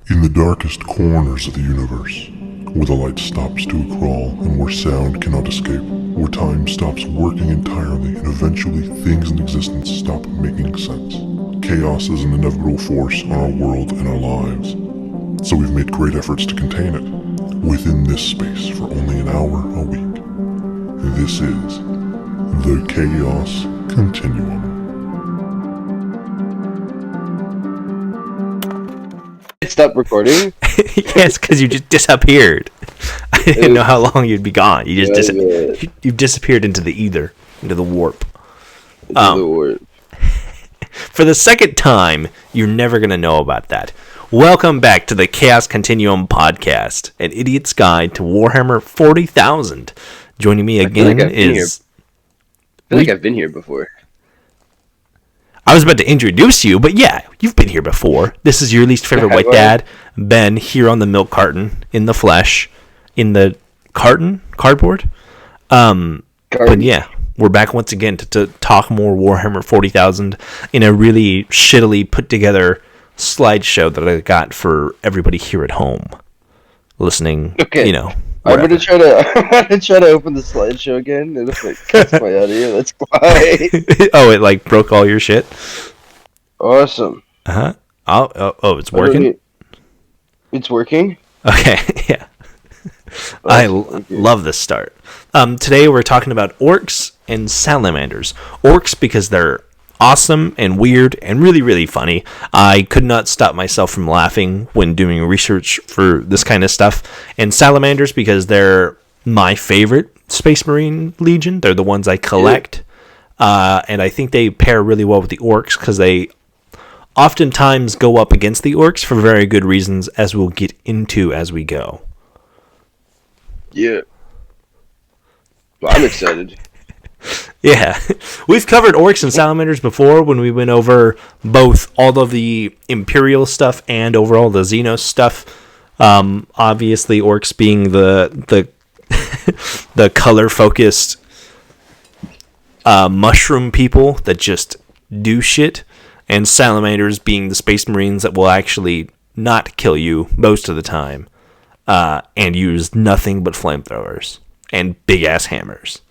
In the darkest corners of the universe, where the light stops to a crawl and where sound cannot escape, where time stops working entirely and eventually things in existence stop making sense. Chaos is an inevitable force on our world and our lives, so we've made great efforts to contain it within this space for only an hour a week. This is the Chaos Continuum. Stop recording? Yes, because you just disappeared. I didn't know how long you'd be gone. You just you've disappeared into the ether, into the warp. For the second time, you're never going to know about that. Welcome back to the Chaos Continuum podcast, an idiot's guide to Warhammer 40,000. Joining me again is... I feel like I've been here before. I was about to introduce you, but yeah, you've been here before. This is your least favorite white dad, Ben, here on the milk carton, in the flesh, in the cardboard. But yeah, we're back once again to talk more Warhammer 40,000 in a really shittily put together slideshow that I got for everybody here at home listening. Okay, I'm gonna try to open the slideshow again, and if it cuts my audio, that's why. Oh, it broke all your shit. Awesome. Oh, it's working. It's working. Okay, yeah. I love this start. Today we're talking about orcs and salamanders. Orcs because they're awesome and weird and really, really funny. I could not stop myself from laughing when doing research for this kind of stuff. And salamanders because they're my favorite Space Marine Legion. They're the ones I collect. And I think they pair really well with the orcs because they oftentimes go up against the orcs for very good reasons, as we'll get into as we go. Yeah. Well, I'm excited. Yeah, we've covered orcs and salamanders before when we went over both all of the Imperial stuff and overall the Xenos stuff. Obviously, orcs being the the color-focused mushroom people that just do shit, and salamanders being the Space Marines that will actually not kill you most of the time and use nothing but flamethrowers and big-ass hammers.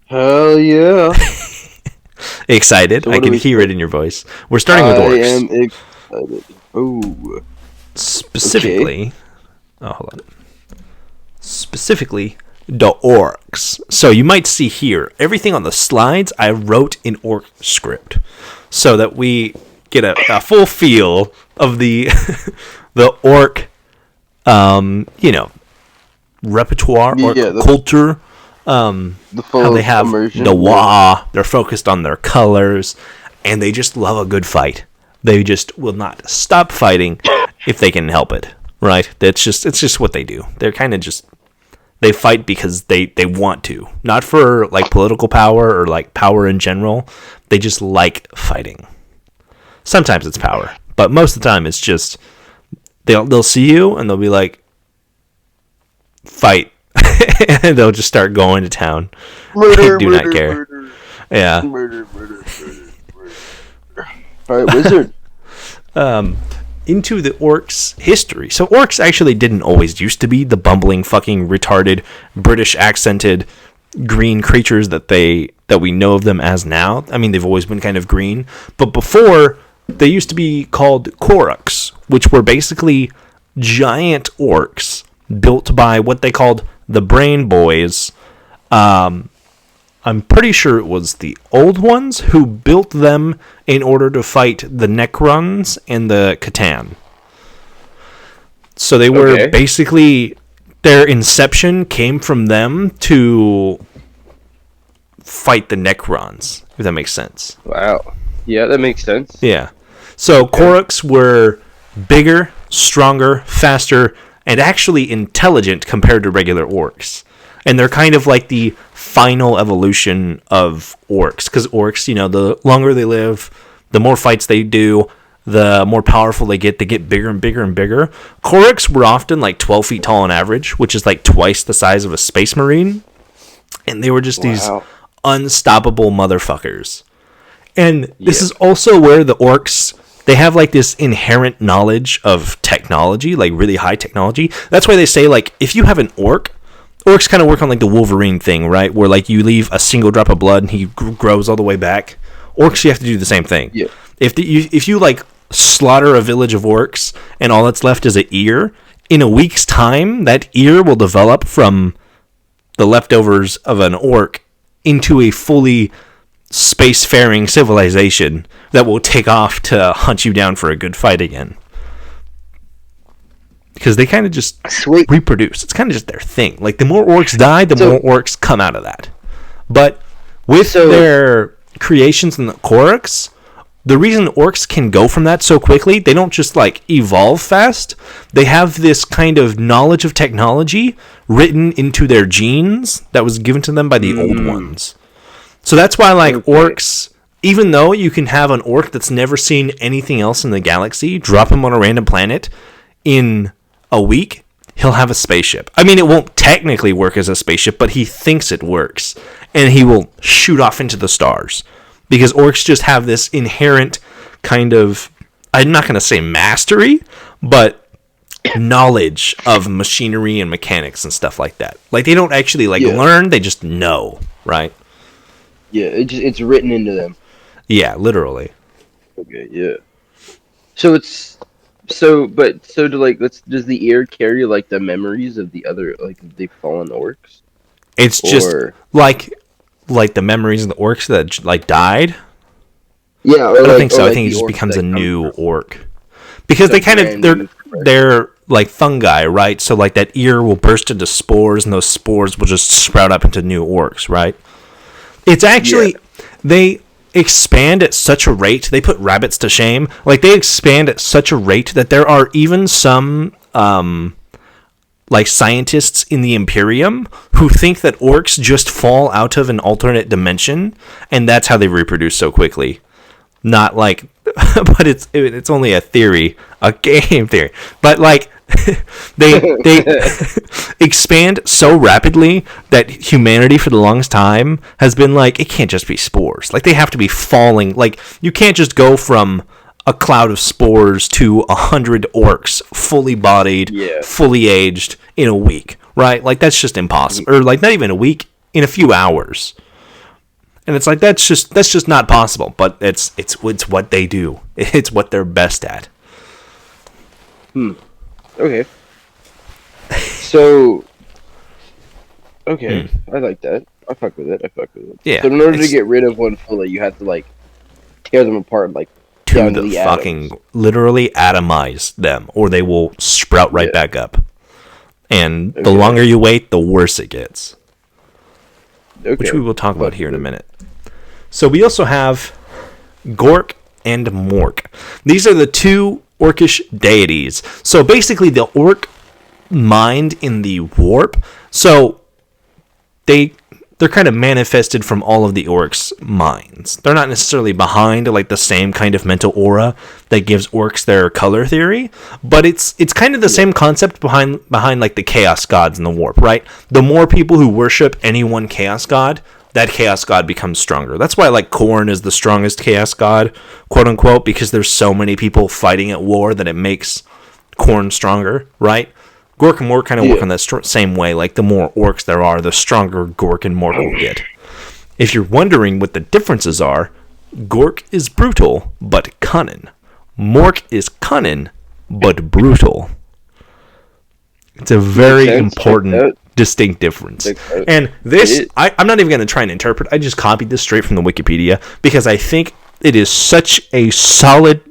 Hell yeah. Excited? So I can hear it in your voice. We're starting with orcs. I am excited. Ooh. Specifically... Okay. Oh, hold on. Specifically, the orcs. So you might see here, everything on the slides I wrote in orc script. So that we get a full feel of the the orc, repertoire, or culture. How they have immersion. The Waaaghs, they're focused on their colors, and they just love a good fight. They just will not stop fighting if they can help it, right? It's just what they do. They're kind of just, they fight because they want to, not for political power or power in general. They just like fighting. Sometimes it's power, but most of the time it's just, they'll see you and they'll be like, fight. And they'll just start going to town. They do not care. Murder. Yeah. Murder. All right, wizard. Into the orcs' history. So orcs actually didn't always used to be the bumbling, fucking retarded, British accented green creatures that we know of them as now. I mean, they've always been kind of green, but before they used to be called Orks, which were basically giant orcs built by what they called the Brain Boys. I'm pretty sure it was the old ones who built them in order to fight the Necrons and the Catan. So they were basically, their inception came from them to fight the Necrons, if that makes sense. Wow. Yeah, that makes sense. Yeah. So Orks were bigger, stronger, faster, and actually intelligent compared to regular orcs. And they're kind of like the final evolution of orcs. Because orcs, the longer they live, the more fights they do, the more powerful they get. They get bigger and bigger and bigger. Orks were often 12 feet tall on average, which is twice the size of a Space Marine. And they were just these unstoppable motherfuckers. And this is also where the orcs they have like this inherent knowledge of technology, like really high technology. That's why they say, like, if you have an orc, orcs kind of work on like the Wolverine thing, right? Where like you leave a single drop of blood and he grows all the way back. Orcs, you have to do the same thing. Yeah. If you like slaughter a village of orcs and all that's left is an ear, in a week's time, that ear will develop from the leftovers of an orc into a fully spacefaring civilization that will take off to hunt you down for a good fight again. Because they kind of just reproduce. It's kind of just their thing. Like, the more orcs die, the more orcs come out of that. But with their creations in the Orks, the reason orcs can go from that so quickly, they don't just, like, evolve fast. They have this kind of knowledge of technology written into their genes that was given to them by the old ones. So that's why, like, orcs, even though you can have an orc that's never seen anything else in the galaxy, drop him on a random planet in a week, he'll have a spaceship. I mean, it won't technically work as a spaceship, but he thinks it works. And he will shoot off into the stars. Because orcs just have this inherent kind of, I'm not going to say mastery, but knowledge of machinery and mechanics and stuff like that. Like, they don't actually, like, learn, they just know, right? Yeah, it's written into them. Yeah, literally. Okay, yeah. So does the ear carry like the memories of the other, like, the fallen orcs? It's just like the memories of the orcs that like died. Yeah, I don't think so. I think it just becomes a new orc because they kind of they're like fungi, right? So like that ear will burst into spores, and those spores will just sprout up into new orcs, right? It's actually they expand at such a rate. They put rabbits to shame. Like, they expand at such a rate that there are even some like scientists in the Imperium who think that orcs just fall out of an alternate dimension, and that's how they reproduce so quickly. Not like, but it's only a theory, a game theory. But like, they expand so rapidly that humanity for the longest time has been like, it can't just be spores. Like, they have to be falling. Like, you can't just go from a cloud of spores to 100 orcs, fully bodied, fully aged in a week, right? Like, that's just impossible. Or like, not even a week, in a few hours. And it's like, that's just not possible. But it's what they do. It's what they're best at. Okay. So, okay, I like that. I fuck with it. Yeah. So in order to get rid of one fully, you have to like tear them apart, like to the fucking atoms. Literally atomize them, or they will sprout right back up. And the longer you wait, the worse it gets. Okay. Which we will talk about here in a minute. So we also have Gork and Mork. These are the two orcish deities. So basically the orc mind in the warp. So they're kind of manifested from all of the orcs' minds. They're not necessarily behind like the same kind of mental aura that gives orcs their color theory, but it's kind of the same concept behind like the chaos gods in the warp, right? The more people who worship any one chaos god, that chaos god becomes stronger. That's why like Khorne is the strongest chaos god, quote unquote, because there's so many people fighting at war that it makes Khorne stronger, right? Gork and Mork kind of work on that same way. Like, the more orcs there are, the stronger Gork and Mork will get. If you're wondering what the differences are, Gork is brutal, but cunning. Mork is cunning, but brutal. It's a very important, distinct difference. And this, I'm not even going to try and interpret. I just copied this straight from the Wikipedia, because I think it is such a solid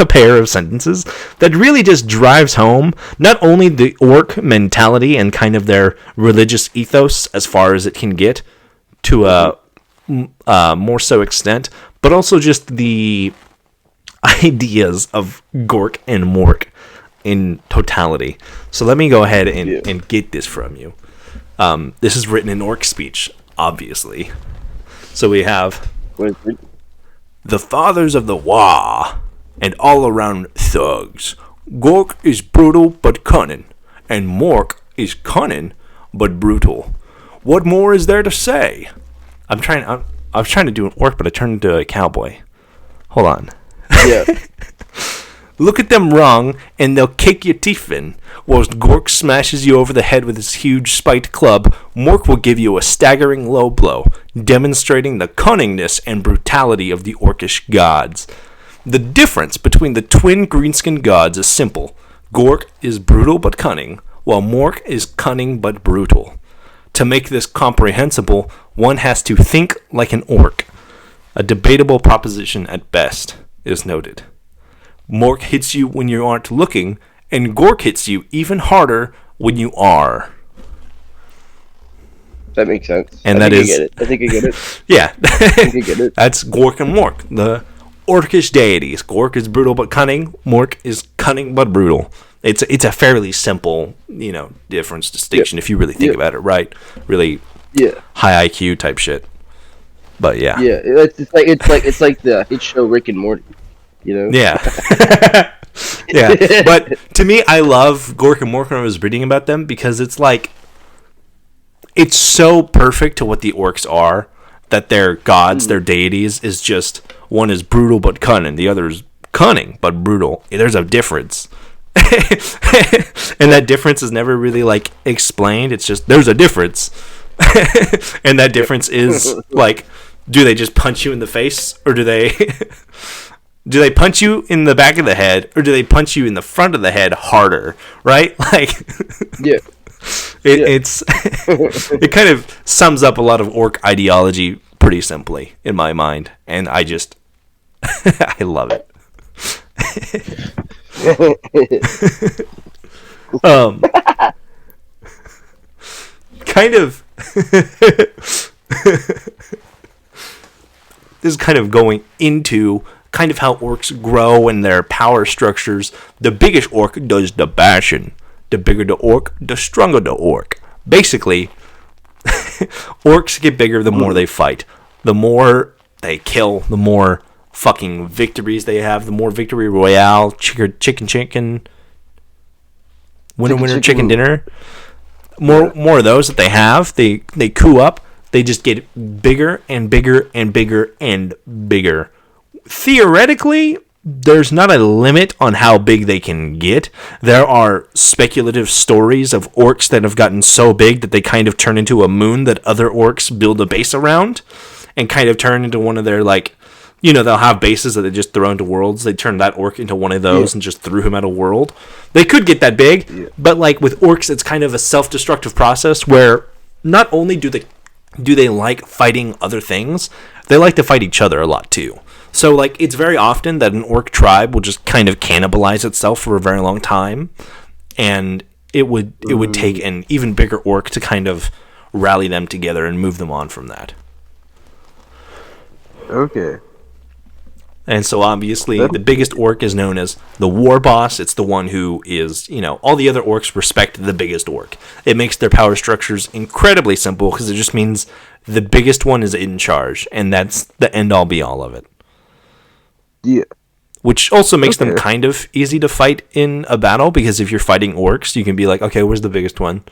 pair of sentences that really just drives home not only the orc mentality and kind of their religious ethos as far as it can get to a more so extent, but also just the ideas of Gork and Mork in totality. So let me go ahead and get this from you. This is written in orc speech, obviously. So we have the fathers of the Waaaghs and all-around thugs. Gork is brutal but cunning, and Mork is cunning but brutal. What more is there to say? I was trying to do an orc, but I turned into a cowboy. Hold on. Yeah. Look at them wrong, and they'll kick your teeth in. Whilst Gork smashes you over the head with his huge spiked club, Mork will give you a staggering low blow, demonstrating the cunningness and brutality of the Orkish gods. The difference between the twin greenskin gods is simple. Gork is brutal but cunning, while Mork is cunning but brutal. To make this comprehensible, one has to think like an orc. A debatable proposition at best, is noted. Mork hits you when you aren't looking, and Gork hits you even harder when you are. That makes sense. And I think I get it. Yeah. I think I get it. That's Gork and Mork, the Orkish deities. Gork is brutal but cunning. Mork is cunning but brutal. It's a fairly simple, difference, distinction if you really think about it, right? Really high IQ type shit. But yeah. Yeah, it's like the hit show Rick and Morty. Yeah. Yeah. But to me, I love Gork and Mork when I was reading about them because it's so perfect to what the orcs are that their gods, their deities, is just one is brutal but cunning, the other is cunning but brutal. There's a difference. And that difference is never really explained. It's just there's a difference. And that difference is do they just punch you in the face or do they do they punch you in the back of the head or do they punch you in the front of the head harder, right? It's it kind of sums up a lot of orc ideology pretty simply in my mind, and I just I love it. Kind of this is kind of going into kind of how orcs grow and their power structures. The biggest orc does the bashing. The bigger the orc, the stronger the orc. Basically, orcs get bigger the more they fight. The more they kill, the more fucking victories they have. The more victory royale, chicken, winner, chicken dinner. More of those that they have, they coup up. They just get bigger and bigger and bigger and bigger. Theoretically, there's not a limit on how big they can get. There are speculative stories of orcs that have gotten so big that they kind of turn into a moon that other orcs build a base around and kind of turn into one of their, they'll have bases that they just throw into worlds. They turn that orc into one of those and just threw him at a world. They could get that big, but with orcs, it's kind of a self-destructive process where not only do they like fighting other things, they like to fight each other a lot too. So, it's very often that an orc tribe will just kind of cannibalize itself for a very long time, and it would take an even bigger orc to kind of rally them together and move them on from that. Okay. And so, obviously, the biggest orc is known as the war boss. It's the one who is, all the other orcs respect the biggest orc. It makes their power structures incredibly simple because it just means the biggest one is in charge, and that's the end-all be-all of it. Yeah. Which also makes them kind of easy to fight in a battle, because if you're fighting orcs, you can be like, okay, where's the biggest one?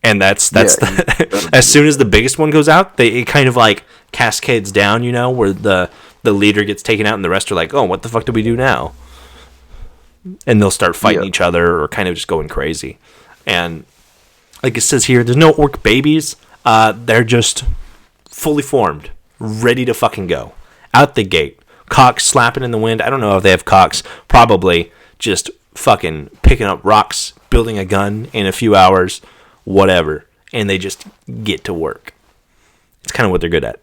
And that's as soon as the biggest one goes out, it kind of cascades down, where the leader gets taken out and the rest are like, oh, what the fuck do we do now? And they'll start fighting each other or kind of just going crazy. And like it says here, there's no orc babies. They're just fully formed, ready to fucking go. Out the gate. Cocks slapping in the wind. I don't know if they have cocks. Probably just fucking picking up rocks, building a gun in a few hours, whatever. And they just get to work. It's kind of what they're good at.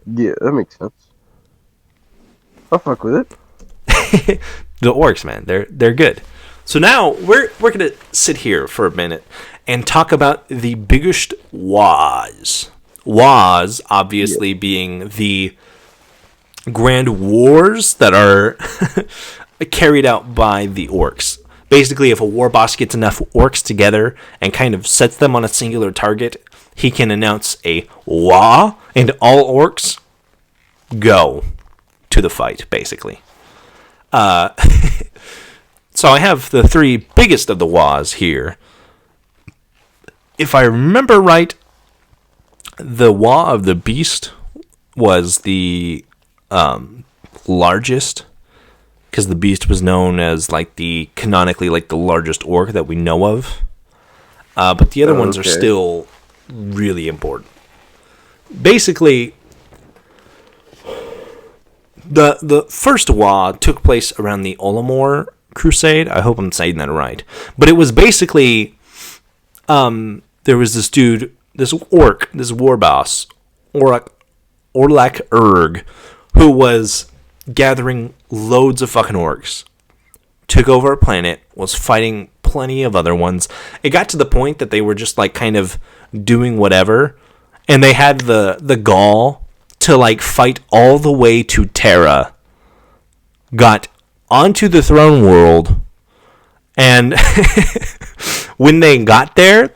Yeah, that makes sense. I'll fuck with it. The orcs, man, they're good. So now we're gonna sit here for a minute and talk about the biggest Waaaghs. Waaaghs, obviously, being the grand wars that are carried out by the orcs. Basically, if a war boss gets enough orcs together and kind of sets them on a singular target, he can announce a Waaaghs, and all orcs go to the fight, basically. So I have the three biggest of the Waaaghs here. If I remember right, the Waagh of the Beast was the largest, because the beast was known as like canonically like the largest orc that we know of. But the other ones are still really important. Basically, the first Waagh took place around the Olamore Crusade. I hope I'm saying that right. But it was basically, there was this dude, this orc, this war boss, Orlak Urg, who was gathering loads of fucking orcs, took over a planet, was fighting plenty of other ones. It got to the point that they were just like kind of doing whatever, and they had the gall to like fight all the way to Terra, got onto the throne world, and when they got there,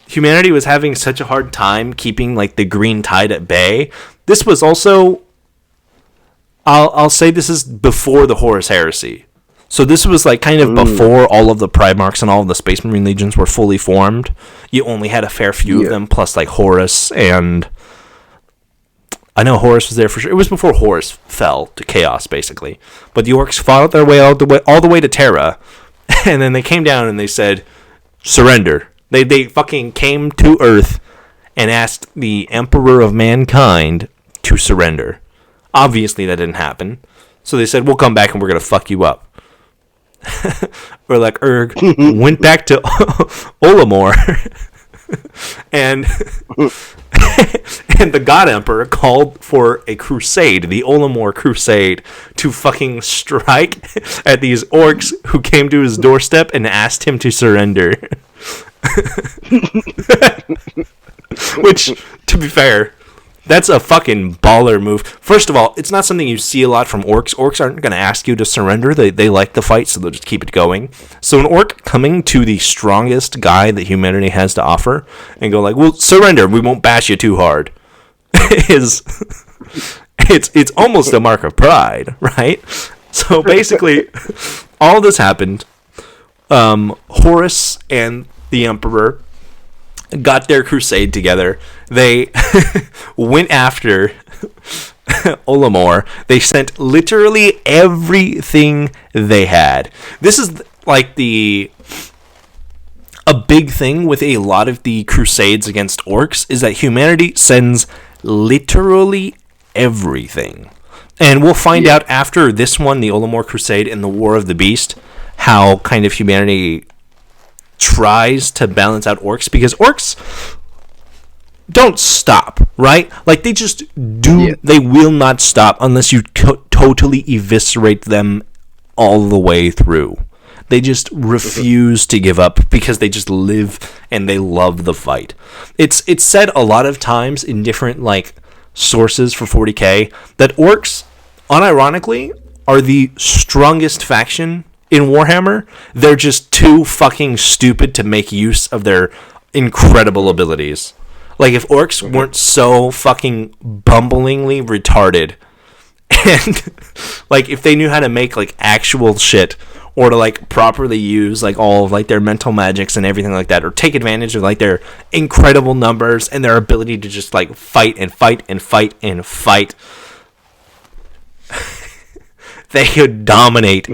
humanity was having such a hard time keeping like the green tide at bay. This was also, I'll say this is before the Horus Heresy. So this was like kind of before all of the Primarchs and all of the Space Marine legions were fully formed. You only had a fair few of them, plus like Horus, and I know Horus was there for sure. It was before Horus fell to Chaos, basically. But the Orcs fought their way all the way to Terra, and then they came down and they said, surrender. They fucking came to Earth and asked the Emperor of Mankind to surrender. Obviously, that didn't happen. So they said, we'll come back and we're going to fuck you up. Or like Urg went back to Olamore and and the God Emperor called for a crusade, the Olamore Crusade, to fucking strike at these orcs who came to his doorstep and asked him to surrender. Which, to be fair, that's a fucking baller move. First of all, it's not something you see a lot from orcs. Orcs aren't going to ask you to surrender. They like the fight, so they'll just keep it going. So an orc coming to the strongest guy that humanity has to offer and go like, well, surrender, we won't bash you too hard, it's almost a mark of pride, right? So basically, all this happened. Horus and the Emperor got their crusade together. They went after Olamore. They sent literally everything they had. This is like a big thing with a lot of the crusades against orcs, is that humanity sends literally everything. And we'll find out after this one, the Olamore Crusade and the War of the Beast, how kind of humanity tries to balance out orcs, because orcs don't stop, right? Like, they just do, they will not stop unless you totally eviscerate them all the way through. They just refuse to give up because they just live and they love the fight. It's said a lot of times in different like sources for 40k that orcs, unironically, are the strongest faction in Warhammer. They're just too fucking stupid to make use of their incredible abilities. Like, if orcs weren't so fucking bumblingly retarded, and like if they knew how to make like actual shit, or to like properly use like all of like their mental magics and everything like that, or take advantage of like their incredible numbers and their ability to just like fight and fight and fight and fight, they could dominate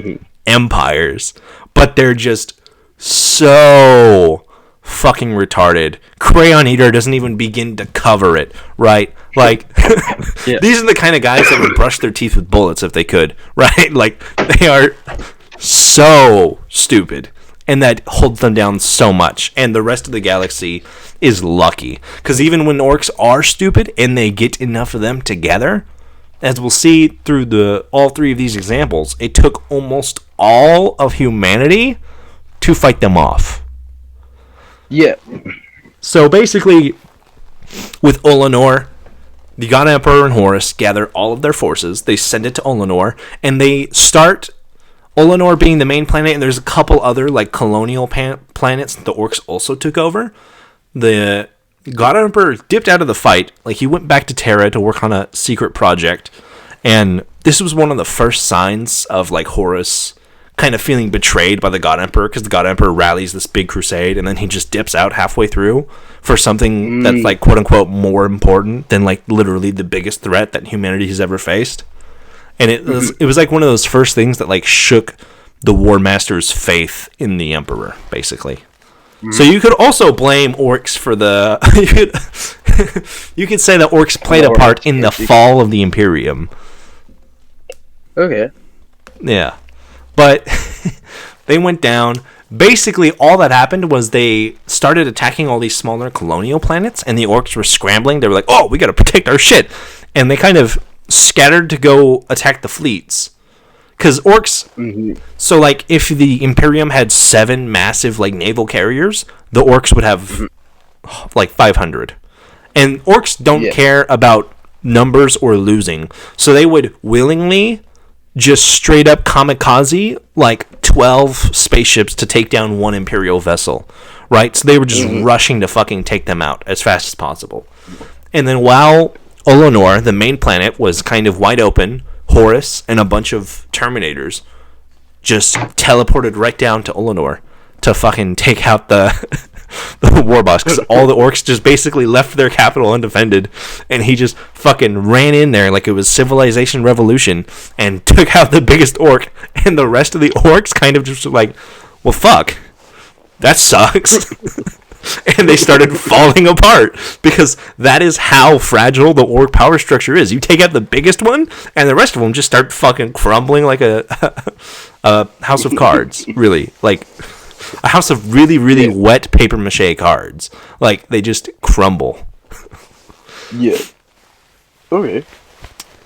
empires. But they're just so fucking retarded. Crayon Eater doesn't even begin to cover it, right? Like, these are the kind of guys that would brush their teeth with bullets if they could, right? Like, they are so stupid, and that holds them down so much. And the rest of the galaxy is lucky, because even when orcs are stupid and they get enough of them together, as we'll see through all three of these examples, it took almost all of humanity to fight them off. Yeah. So basically, with Olanor, the God Emperor and Horus gather all of their forces. They send it to Olanor, and they start, Olanor being the main planet, and there's a couple other like colonial planets that the orcs also took over. The God Emperor dipped out of the fight. Like, he went back to Terra to work on a secret project, and this was one of the first signs of like Horus kind of feeling betrayed by the God Emperor, because the God Emperor rallies this big crusade and then he just dips out halfway through for something that's like quote unquote more important than like literally the biggest threat that humanity has ever faced. And it was like one of those first things that like shook the War Master's faith in the Emperor, basically. So you could also blame Orks for the you could say that Orks played a part in the fall of the Imperium. Okay. Yeah. But they went down. Basically, all that happened was they started attacking all these smaller colonial planets, and the Orks were scrambling. They were like, oh, we got to protect our shit. And they kind of scattered to go attack the fleets. Because Orks... Mm-hmm. So, like, if the Imperium had 7 massive, like, naval carriers, the Orks would have, like, 500. And Orks don't care about numbers or losing. So they would willingly just straight up kamikaze, like, 12 spaceships to take down one Imperial vessel. Right? So they were just rushing to fucking take them out as fast as possible. And then while Olonor, the main planet, was kind of wide open, Horus and a bunch of Terminators just teleported right down to Olonor to fucking take out the war boss, because all the Orks just basically left their capital undefended, and he just fucking ran in there like it was Civilization Revolution and took out the biggest Ork, and the rest of the Orks kind of just like, well, fuck, that sucks. And they started falling apart, because that is how fragile the Ork power structure is. You take out the biggest one, and the rest of them just start fucking crumbling like a house of cards, really. Like a house of really, really wet papier-mâché cards. Like, they just crumble. Yeah. Okay.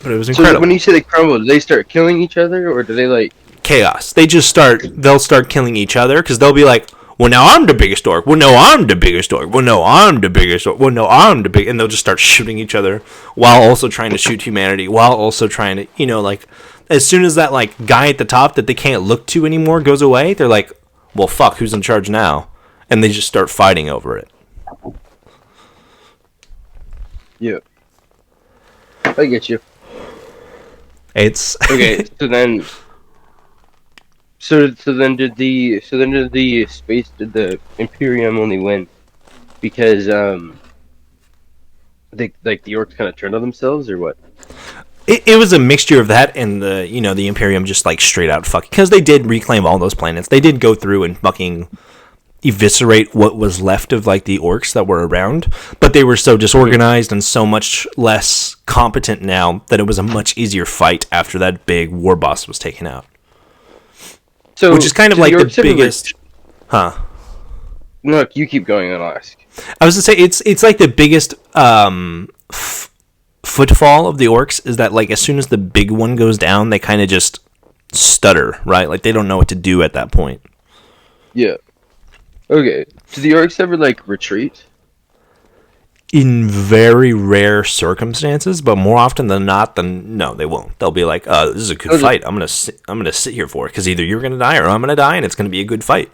But it was incredible. So when you say they crumble, do they start killing each other, or do they, like... Chaos. They'll start killing each other, because they'll be like, well, now I'm the biggest Ork. Well, no, I'm the biggest Ork. Well, no, I'm the biggest Ork. Well, no, I'm the big... And they'll just start shooting each other while also trying to shoot humanity, while also trying to, you know, like, as soon as that, like, guy at the top that they can't look to anymore goes away, they're like, well, fuck, who's in charge now? And they just start fighting over it. Yeah. I get you. It's... Okay, so then... So then did the Imperium only win because the Orks kind of turned on themselves, or what? It was a mixture of that and the Imperium just like straight out fucking, because they did reclaim all those planets. They did go through and fucking eviscerate what was left of like the Orks that were around, but they were so disorganized and so much less competent now that it was a much easier fight after that big war boss was taken out. So, which is kind of like the biggest... Huh? No, you keep going and I'll ask. I was going to say, it's like the biggest footfall of the Orks is that, like, as soon as the big one goes down, they kind of just stutter, right? Like, they don't know what to do at that point. Yeah. Okay. Do the Orks ever, like, retreat? In very rare circumstances, but more often than not, no, they won't. They'll be like, "This is a good fight. I'm gonna sit here for it, because either you're gonna die or I'm gonna die, and it's gonna be a good fight."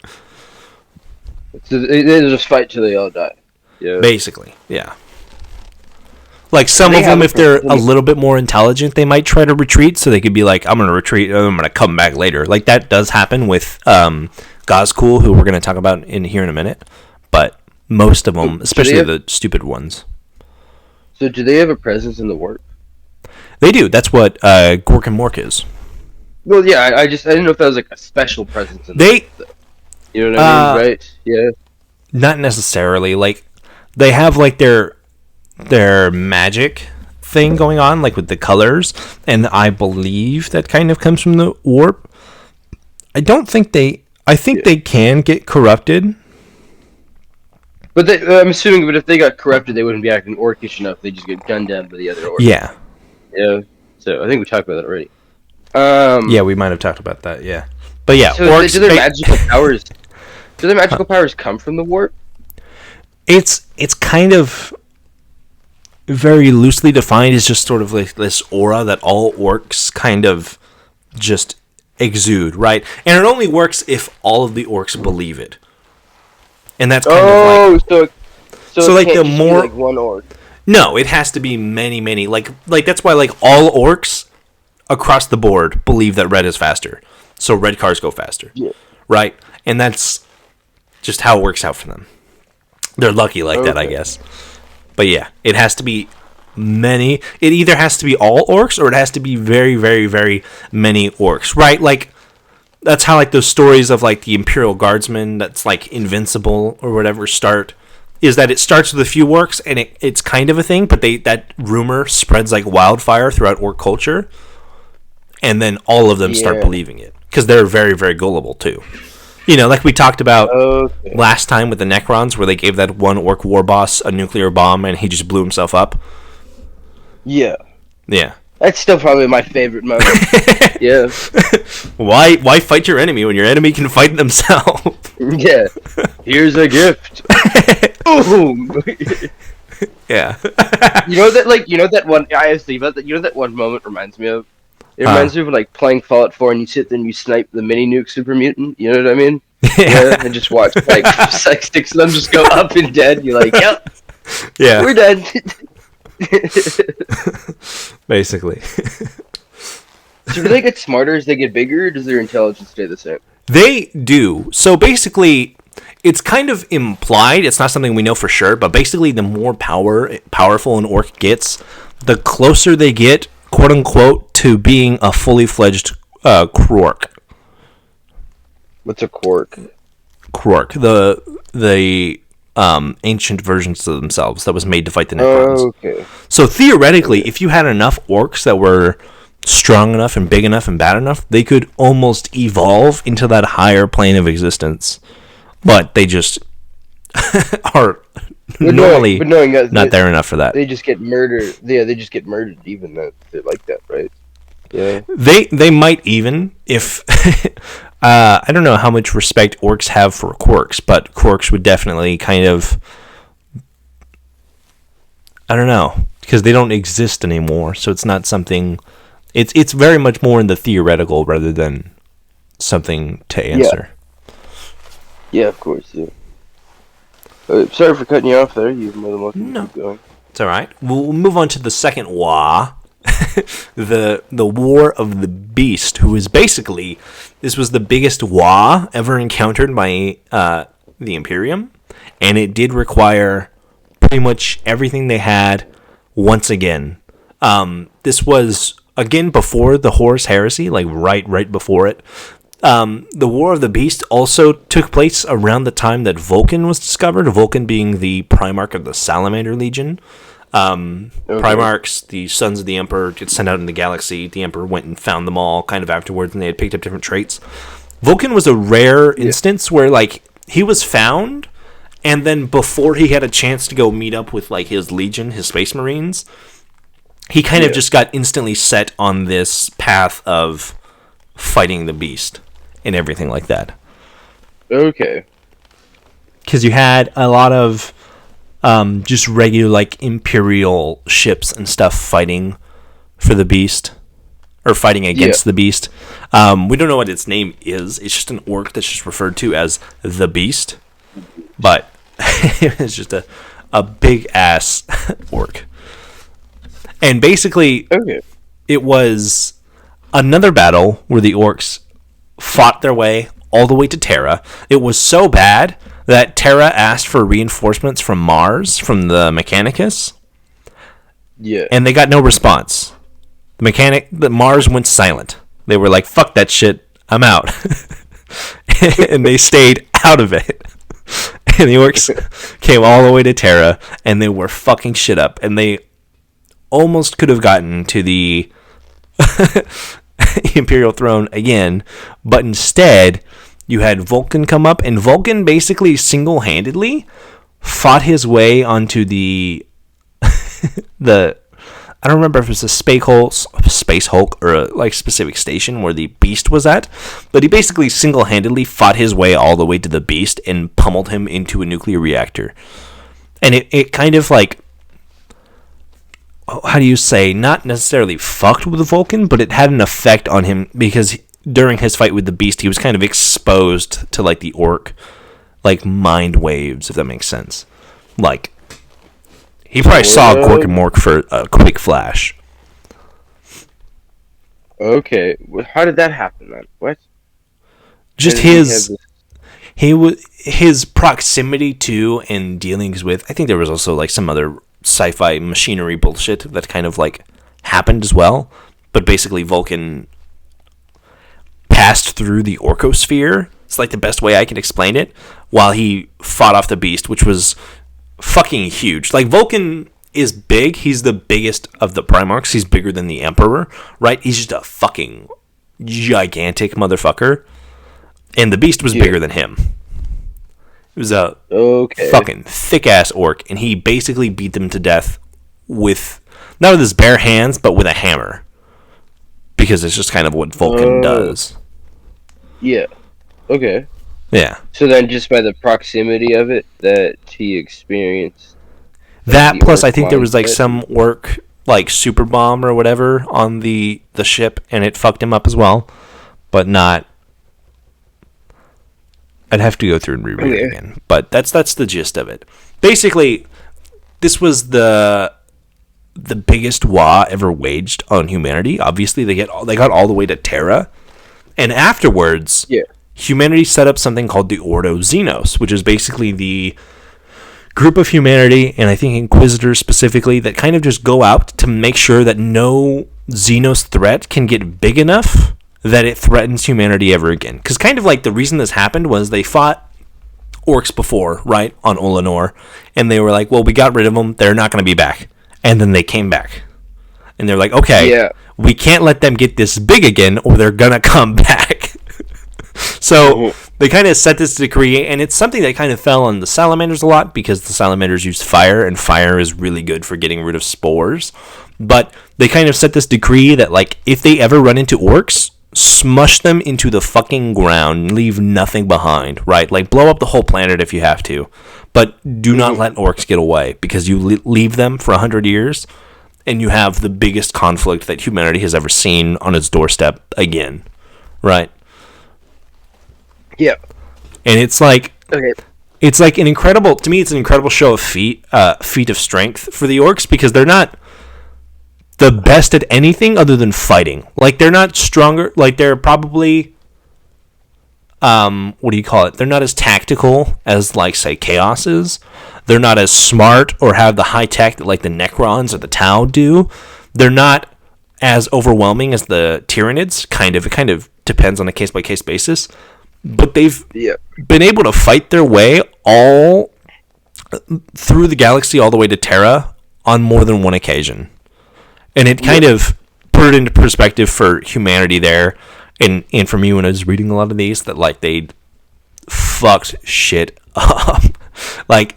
So they just fight till they all die. Yeah. Basically, yeah. Like some of them, if they're a little bit more intelligent, they might try to retreat, so they could be like, "I'm gonna retreat, and I'm gonna come back later." Like that does happen with Gazkul, who we're gonna talk about here in a minute, but. Most of them, especially the stupid ones. So do they have a presence in the warp? They do. That's what Gork and Mork is. Well, yeah, I didn't know if that was like a special presence in the warp. You know what I mean, right? Yeah. Not necessarily. Like, they have like their magic thing going on, like with the colors, and I believe that kind of comes from the warp. I think they can get corrupted. But I'm assuming, but if they got corrupted, they wouldn't be acting orcish enough. They just get gunned down by the other orcs. Yeah. Yeah. So I think we talked about that already. Yeah, we might have talked about that. Yeah. But yeah, so orcs. Do their magical powers? Do their magical powers come from the warp? It's kind of very loosely defined. It's just sort of like this aura that all orcs kind of just exude, right? And it only works if all of the orcs believe it. And that's kind of like... So like the more... like one orc. No, it has to be many. Like that's why like all orcs across the board believe that red is faster. So red cars go faster. Yeah. Right? And that's just how it works out for them. They're lucky like that, I guess. But yeah, it has to be many. It either has to be all orcs or it has to be very, very, very many orcs, right? Like, that's how, like, those stories of, like, the Imperial Guardsman that's, like, invincible or whatever start, is that it starts with a few orcs and it's kind of a thing, but that rumor spreads like wildfire throughout orc culture, and then all of them start believing it because they're very, very gullible too. You know, like we talked about last time with the Necrons, where they gave that one orc war boss a nuclear bomb and he just blew himself up. Yeah. Yeah. That's still probably my favorite moment. Yeah. Why fight your enemy when your enemy can fight themselves? Yeah. Here's a gift. Boom. Yeah. You know that one. I was thinking about that. You know that one moment reminds me of. It reminds me of like playing Fallout 4 and you sit there and you snipe the mini nuke super mutant. You know what I mean? Yeah. And just watch like 6 of them just go up and dead. You're like, yep. Yeah. We're dead. Basically. So do they get smarter as they get bigger, or does their intelligence stay the same? They do. So basically, it's kind of implied. It's not something we know for sure, but basically, the more powerful an orc gets, the closer they get, quote unquote, to being a fully fledged Krork. What's a quark? Krork, the ancient versions of themselves that was made to fight the Necrons. Oh, okay. So theoretically, if you had enough orcs that were strong enough and big enough and bad enough, they could almost evolve into that higher plane of existence. But they just are normally not there enough for that. They just get murdered. Yeah, they just get murdered even though they're like that, right? Yeah. They might even, if I don't know how much respect orcs have for quirks, but quirks would definitely kind of, I don't know, because they don't exist anymore, so it's not something. It's very much more in the theoretical rather than something to answer. Yeah, of course. Yeah. Sorry for cutting you off there. You're more than welcome to keep going. It's all right. We'll move on to the second Waaagh, the War of the Beast, who is basically, this was the biggest Waaagh ever encountered by the Imperium, and it did require pretty much everything they had once again. This was again before the Horus Heresy, like right before it. The War of the Beast also took place around the time that Vulcan was discovered, Vulcan being the Primarch of the Salamander Legion. Primarchs, the sons of the Emperor, get sent out in the galaxy. The Emperor went and found them all kind of afterwards, and they had picked up different traits. Vulcan was a rare instance where, like, he was found, and then before he had a chance to go meet up with, like, his Legion, his Space Marines, he kind of just got instantly set on this path of fighting the Beast and everything like that. Okay. Because you had a lot of just regular, like, Imperial ships and stuff fighting for the Beast, or fighting against the Beast. We don't know what its name is. It's just an orc that's just referred to as the Beast. But it's just a big-ass orc. And basically, it was another battle where the orcs fought their way all the way to Terra. It was so bad that Terra asked for reinforcements from Mars, from the Mechanicus. Yeah. And they got no response. The Mars went silent. They were like, fuck that shit, I'm out. And they stayed out of it. And the orcs came all the way to Terra, and they were fucking shit up. And they almost could have gotten to the Imperial throne again, but instead you had Vulcan come up, and Vulcan basically single-handedly fought his way onto the I don't remember if it was a Space Hulk or a like specific station where the Beast was at, but he basically single-handedly fought his way all the way to the Beast and pummeled him into a nuclear reactor. And it kind of like, how do you say, not necessarily fucked with Vulcan, but it had an effect on him because during his fight with the Beast, he was kind of exposed to like the orc, like mind waves, if that makes sense. Like, he probably saw Gork and Mork for a quick flash. Okay, how did that happen then? What? Just his proximity to and dealings with. I think there was also like some other sci-fi machinery bullshit that kind of like happened as well. But basically Vulcan passed through the Orkosphere. It's like the best way I can explain it, while he fought off the Beast, which was fucking huge. Like, Vulcan is big. He's the biggest of the Primarchs. He's bigger than the Emperor, right? He's just a fucking gigantic motherfucker. And the Beast was bigger than him. It was a fucking thick-ass orc, and he basically beat them to death with, not with his bare hands, but with a hammer. Because it's just kind of what Vulcan does. Yeah. Okay. Yeah. So then just by the proximity of it that he experienced... That, plus I think there was like some orc, like super bomb or whatever on the ship, and it fucked him up as well. But not... I'd have to go through and reread it again. But that's the gist of it. Basically, this was the biggest Waaagh ever waged on humanity. Obviously, they got all the way to Terra. And afterwards, humanity set up something called the Ordo Xenos, which is basically the group of humanity, and I think Inquisitors specifically, that kind of just go out to make sure that no Xenos threat can get big enough that it threatens humanity ever again. Because kind of like the reason this happened was they fought Orks before, right, on Olenor, and they were like, well, we got rid of them, they're not going to be back. And then they came back. And they're like, okay, we can't let them get this big again, or they're going to come back. So they kind of set this decree, and it's something that kind of fell on the Salamanders a lot, because the Salamanders use fire, and fire is really good for getting rid of spores. But they kind of set this decree that, like, if they ever run into Orks, smush them into the fucking ground and leave nothing behind, right? Like, blow up the whole planet if you have to. But do not let Orks get away, because you leave them for 100 years, and you have the biggest conflict that humanity has ever seen on its doorstep again, right? Yeah. And it's like... It's like an incredible... To me, it's an incredible show of feat of strength for the Orks, because they're not the best at anything other than fighting. Like, they're not stronger. Like, they're probably... what do you call it? They're not as tactical as, like, say, Chaos is. They're not as smart or have the high tech that, like, the Necrons or the Tau do. They're not as overwhelming as the Tyranids. Kind of. It kind of depends on a case-by-case basis. But they've been able to fight their way all through the galaxy all the way to Terra on more than one occasion. And it kind of put it into perspective for humanity there. And for me, when I was reading a lot of these, that, like, they fucked shit up. Like,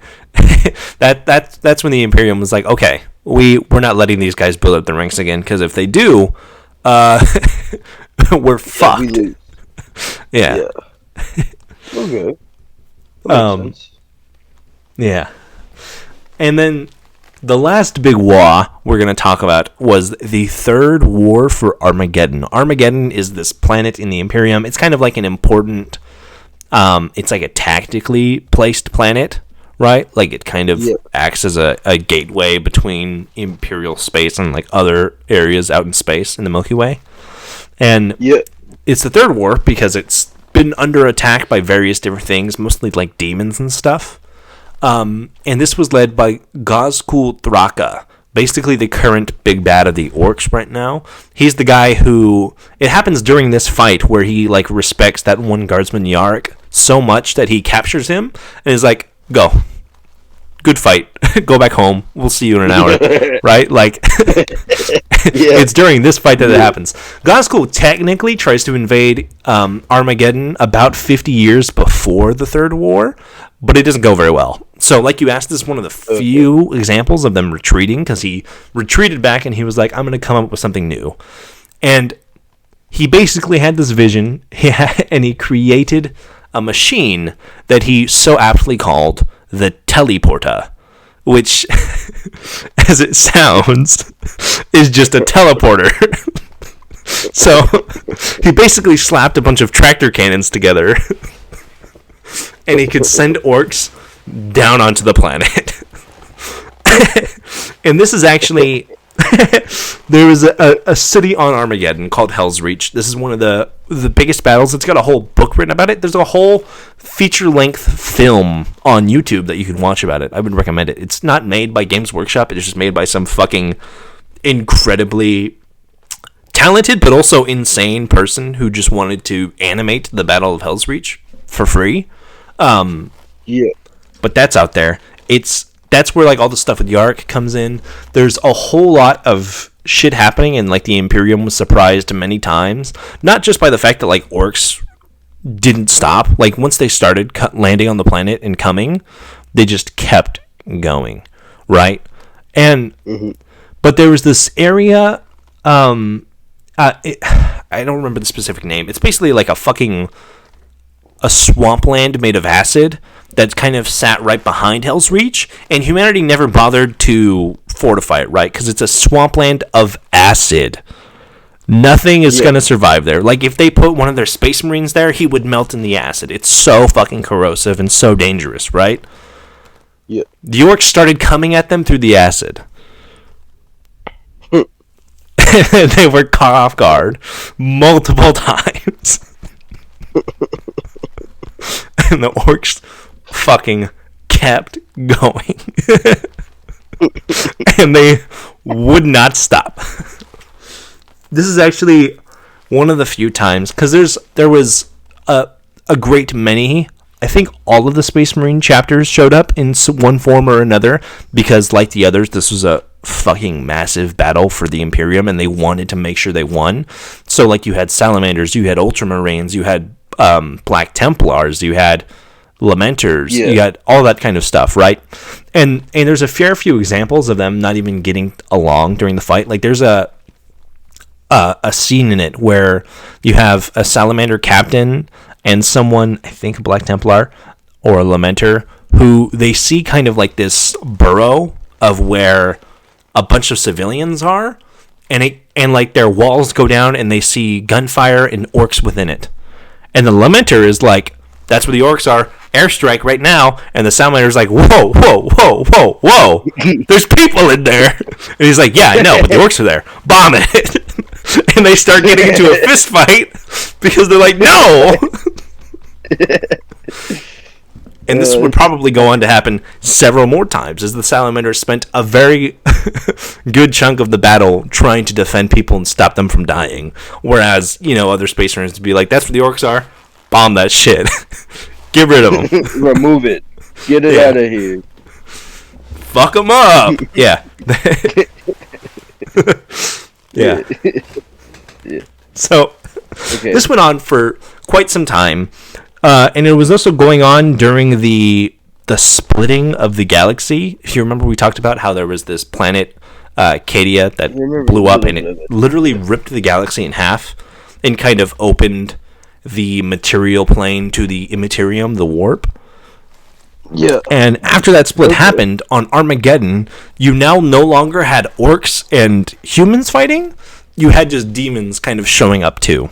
that's when the Imperium was like, okay, we're not letting these guys build up the ranks again, because if they do, we're fucked. Yeah. Okay. That makes sense. Yeah. And then the last big Waaagh we're going to talk about was the Third War for Armageddon. Armageddon is this planet in the Imperium. It's kind of like an important... it's like a tactically placed planet, right? Like, it kind of acts as a gateway between Imperial space and, like, other areas out in space in the Milky Way. And it's the Third War because it's been under attack by various different things, mostly, like, demons and stuff. And this was led by Ghazghkull Thraka, basically the current big bad of the Orks right now. He's the guy who... It happens during this fight where he, like, respects that one guardsman Yarrick so much that he captures him and is like, go. Good fight. Go back home. We'll see you in an hour. Right? Like, it's during this fight that it happens. Ghazghkull technically tries to invade Armageddon about 50 years before the Third War, but it doesn't go very well. So, like you asked, this is one of the few examples of them retreating, because he retreated back and he was like, I'm going to come up with something new. And he basically had this vision, and he created a machine that he so aptly called the Teleporter, which, as it sounds, is just a teleporter. So, he basically slapped a bunch of tractor cannons together, and he could send Orks down onto the planet. And this is actually there was a city on Armageddon called Hell's Reach. This is one of the biggest battles. It's got a whole book written about it. There's a whole feature-length film on YouTube that you can watch about it. I would recommend it. It's not made by Games Workshop. It's just made by some fucking incredibly talented but also insane person who just wanted to animate the Battle of Hell's Reach for free. Yeah. But that's out there. That's where like all the stuff with Yark comes in. There's a whole lot of shit happening, and like the Imperium was surprised many times, not just by the fact that like Orks didn't stop. Like once they started landing on the planet and coming, they just kept going, right? And but there was this area. I don't remember the specific name. It's basically like a swampland made of acid that kind of sat right behind Hell's Reach, and humanity never bothered to fortify it, right? Because it's a swampland of acid. Nothing is going to survive there. Like, if they put one of their Space Marines there, he would melt in the acid. It's so fucking corrosive and so dangerous, right? Yeah. The Orcs started coming at them through the acid. They were caught off guard multiple times. And the Orcs fucking kept going. And they would not stop. This is actually one of the few times, because there was a great many, I think all of the Space Marine chapters showed up in one form or another, because like the others, this was a fucking massive battle for the Imperium, and they wanted to make sure they won. So like you had Salamanders, you had Ultramarines, you had Black Templars, you had Lamenters, you had all that kind of stuff, right? And there's a fair few examples of them not even getting along during the fight. Like there's a scene in it where you have a Salamander captain and someone, I think a Black Templar or a Lamenter, who they see kind of like this burrow of where a bunch of civilians are, and like their walls go down and they see gunfire and Orcs within it. And the Lamenter is like, that's where the Orcs are, airstrike right now. And the Salamander's like, whoa, whoa, whoa, whoa, whoa, there's people in there. And he's like, yeah, I know, but the Orcs are there, bomb it. And they start getting into a fist fight because they're like, no. And this would probably go on to happen several more times, as the Salamanders spent a very good chunk of the battle trying to defend people and stop them from dying. Whereas, other Space Marines would be like, that's where the Orcs are, bomb that shit. Get rid of them. Remove it. Get it out of here. Fuck them up. Yeah. Yeah. Yeah. So, this went on for quite some time. And it was also going on during the splitting of the galaxy. If you remember, we talked about how there was this planet, Cadia, that blew up, and it literally ripped the galaxy in half and kind of opened the material plane to the immaterium, the warp. Yeah. And after that split happened on Armageddon, you now no longer had Orcs and humans fighting. You had just demons kind of showing up too.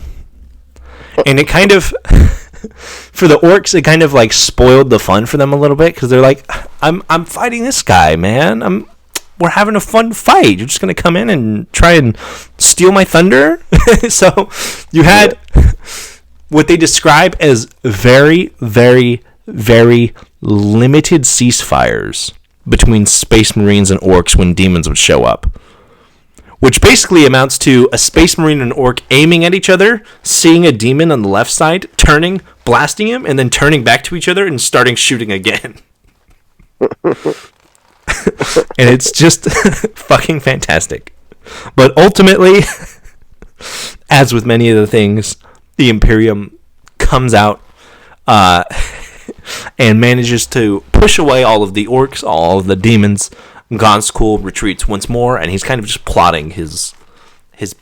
And it kind of, for the Orcs, it kind of like spoiled the fun for them a little bit, because they're like, I'm fighting this guy, man. We're having a fun fight. You're just gonna come in and try and steal my thunder. So you had what they describe as very, very, very limited ceasefires between Space Marines and Orcs when demons would show up. Which basically amounts to a Space Marine and an Orc aiming at each other, seeing a demon on the left side, turning, blasting him, and then turning back to each other and starting shooting again. And it's just fucking fantastic. But ultimately, as with many of the things, the Imperium comes out and manages to push away all of the Orcs, all of the demons. Gonskul retreats once more, and he's kind of just plotting his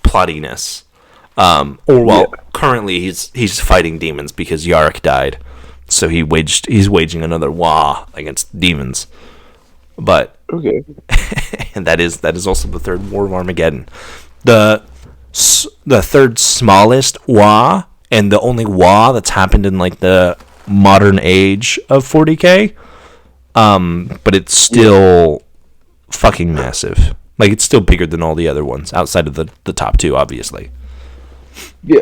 plottiness. Currently he's fighting demons because Yark died, so he's waging another Waaaghs against demons. But and that is also the third War of Armageddon, the third smallest Waaaghs, and the only Waaaghs that's happened in like the modern age of 40K. But it's still fucking massive. Like, it's still bigger than all the other ones, outside of the top two, obviously. Yeah.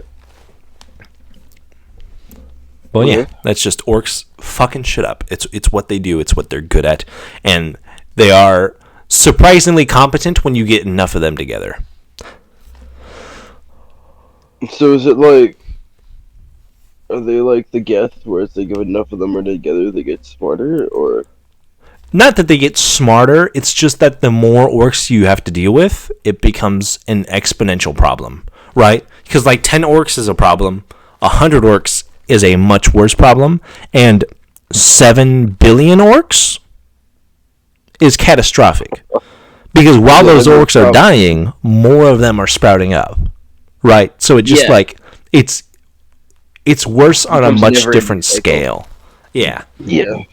Well, yeah, that's just orcs fucking shit up. It's what they do. It's what they're good at. And they are surprisingly competent when you get enough of them together. So is it like... Are they like the Geth, where if they give enough of them together, they get smarter, or... Not that they get smarter, it's just that the more orcs you have to deal with, it becomes an exponential problem, right? Because, like, 10 orcs is a problem, 100 orcs is a much worse problem, and 7 billion orcs is catastrophic. Because while those orcs are dying, more of them are sprouting up, right? So it just, like, it's worse on a much different scale. Yeah. Yeah.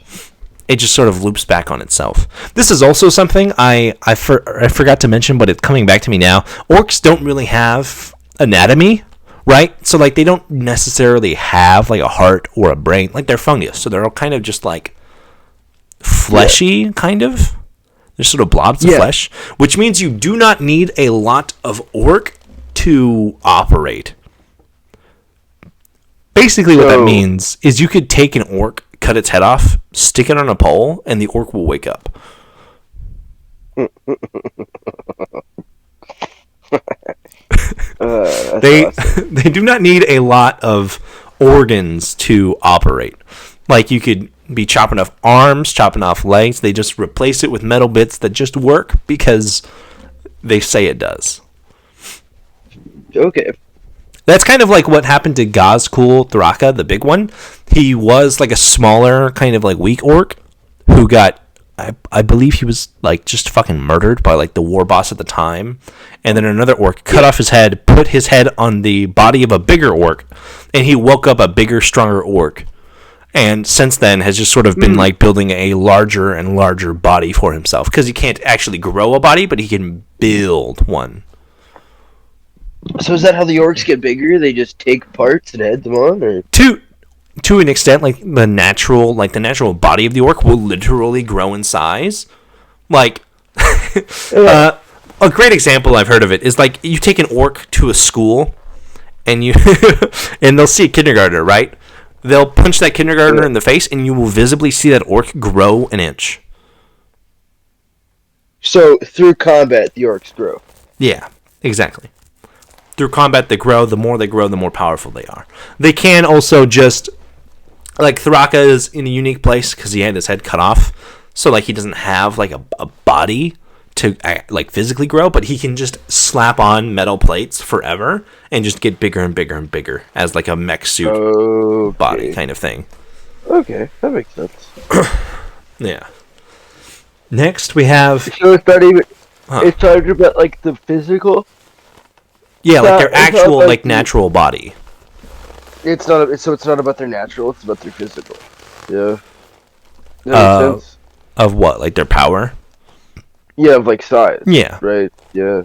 It just sort of loops back on itself. This is also something I forgot to mention, but it's coming back to me now. Orcs don't really have anatomy, right? So, like, they don't necessarily have, like, a heart or a brain. Like, they're fungus, so they're all kind of just, like, fleshy, kind of. They're sort of blobs of flesh, which means you do not need a lot of orc to operate. Basically, what that means is you could take an orc, cut its head off, stick it on a pole, and the orc will wake up. They do not need a lot of organs to operate. Like, you could be chopping off arms, chopping off legs. They just replace it with metal bits that just work because they say it does. Okay. That's kind of like what happened to Gazkul Thraka, the big one. He was like a smaller, kind of like weak orc who got, I believe he was like just fucking murdered by like the war boss at the time. And then another orc cut off his head, put his head on the body of a bigger orc, and he woke up a bigger, stronger orc. And since then has just sort of been like building a larger and larger body for himself. Because he can't actually grow a body, but he can build one. So is that how the orcs get bigger? They just take parts and head them on, or to an extent, like the natural body of the orc will literally grow in size. Like a great example I've heard of it is like you take an orc to a school, and you and they'll see a kindergartner, right? They'll punch that kindergartner in the face, and you will visibly see that orc grow an inch. So through combat, the orcs grow. Yeah, exactly. Through combat, they grow. The more they grow, the more powerful they are. They can also just... Like, Thraka is in a unique place because he had his head cut off. So, like, he doesn't have, like, a body to, like, physically grow. But he can just slap on metal plates forever and just get bigger and bigger and bigger as, like, a mech suit body kind of thing. Okay, that makes sense. Yeah. Next, we have... So it's not even... It's not about, like, the physical... Yeah, like their actual, like, natural body. It's not. So it's not about their natural. It's about their physical. Yeah. That makes sense. Of what? Like their power? Yeah, of like size. Yeah. Right. Yeah.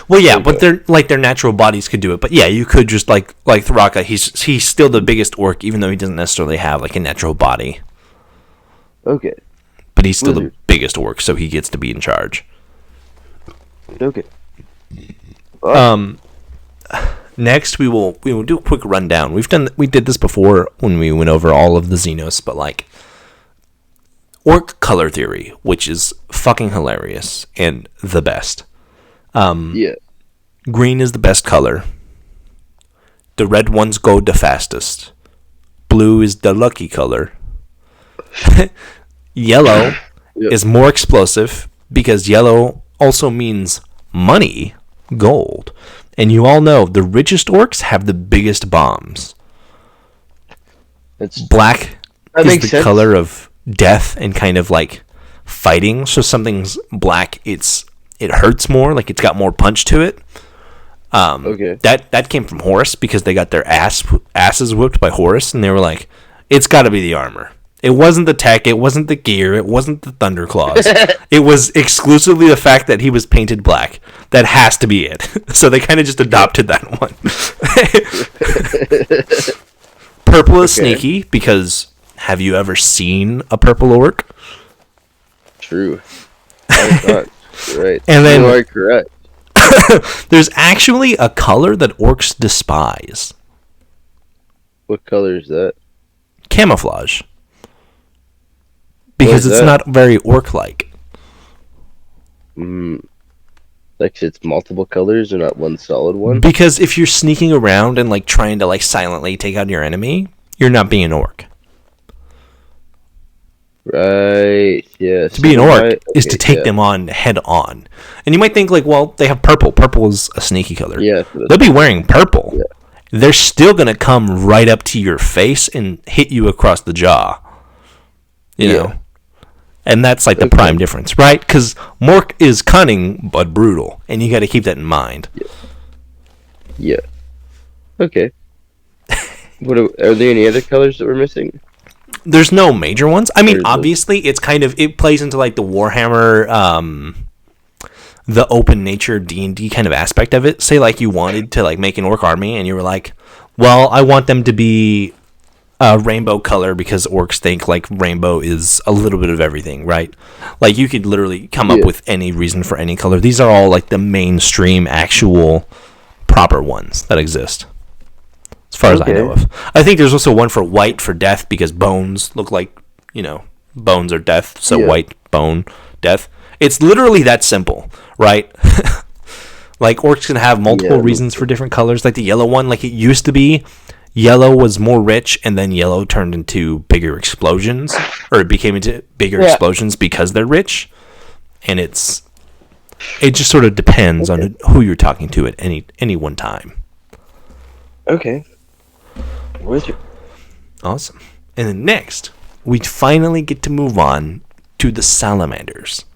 Well, yeah, but they're like their natural bodies could do it. But yeah, you could just like Thraka. He's still the biggest orc, even though he doesn't necessarily have like a natural body. Okay. But he's still the biggest orc, so he gets to be in charge. Okay. Next, we will do a quick rundown. We did this before when we went over all of the Xenos, but like orc color theory, which is fucking hilarious and the best. Yeah. Green is the best color. The red ones go the fastest. Blue is the lucky color. Yellow is more explosive because yellow also means money, gold. And you all know the richest orcs have the biggest bombs. Black is the color of death and kind of like fighting. So something's black, it hurts more, like it's got more punch to it. That came from Horus because they got their asses whipped by Horus, and they were like, it's got to be the armor. It wasn't the tech, it wasn't the gear, it wasn't the Thunderclaws. It was exclusively the fact that he was painted black. That has to be it. So they kind of just adopted that one. Purple is sneaky because have you ever seen a purple orc? True. Right. And then you are correct. there's actually a color that orcs despise. What color is that? Camouflage. Because it's not very orc-like. Like it's multiple colors or not one solid one? Because if you're sneaking around and like trying to like silently take out your enemy, you're not being an orc. Right, yeah. To be an orc is to take them on head on. And you might think like, well, they have purple. Purple is a sneaky color. Yeah. They'll be wearing purple. Yeah. They're still going to come right up to your face and hit you across the jaw. You know? And that's like the prime difference, right? Because Mork is cunning but brutal, and you got to keep that in mind. Yeah. Okay. Are there any other colors that we're missing? There's no major ones. I mean, obviously, it plays into like the Warhammer, the open nature D&D kind of aspect of it. Say like you wanted to like make an orc army, and you were like, well, I want them to be a rainbow color because orcs think like rainbow is a little bit of everything, right? Like you could literally come up with any reason for any color. These are all like the mainstream, actual, proper ones that exist. As far as I know of. I think there's also one for white for death because bones look like, bones are death. So white, bone, death. It's literally that simple, right? Like orcs can have multiple reasons for different colors. Like the yellow one, like it used to be, yellow was more rich and then yellow turned into bigger explosions. Or it became into bigger explosions because they're rich. And it just sort of depends on who you're talking to at any one time. Okay. Awesome. And then next, we finally get to move on to the Salamanders,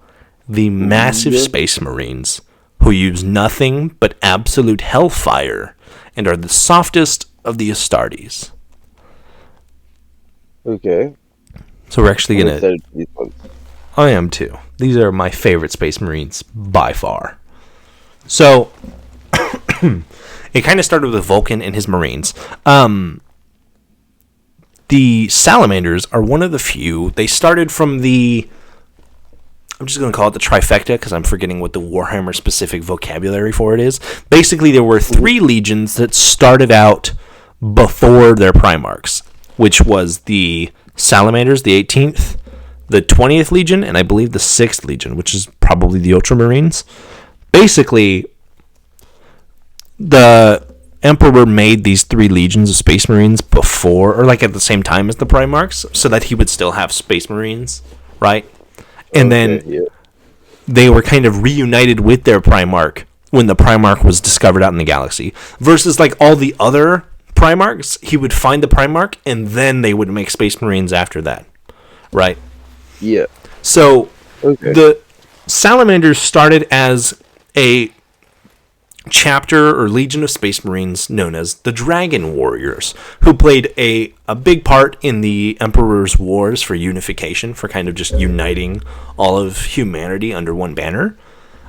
the massive space marines who use nothing but absolute hellfire and are the softest of the Astartes. Okay. So we're actually going to... I am too. These are my favorite space marines by far. So, it kind of started with Vulcan and his marines. The Salamanders are one of the few. They started from the... I'm just going to call it the trifecta because I'm forgetting what the Warhammer specific vocabulary for it is. Basically, there were 3 legions that started out before their Primarchs, which was the Salamanders, the 18th, the 20th Legion, and I believe the 6th Legion, which is probably the Ultramarines. Basically, the Emperor made these 3 legions of Space Marines before, or like at the same time as the Primarchs, so that he would still have Space Marines, right? And then they were kind of reunited with their Primarch when the Primarch was discovered out in the galaxy. Versus like all the other Primarchs, he would find the Primarch and then they would make Space Marines after that, right? Yeah. So the Salamanders started as a chapter or legion of Space Marines known as the Dragon Warriors, who played a big part in the Emperor's Wars for unification, for kind of just uniting all of humanity under one banner.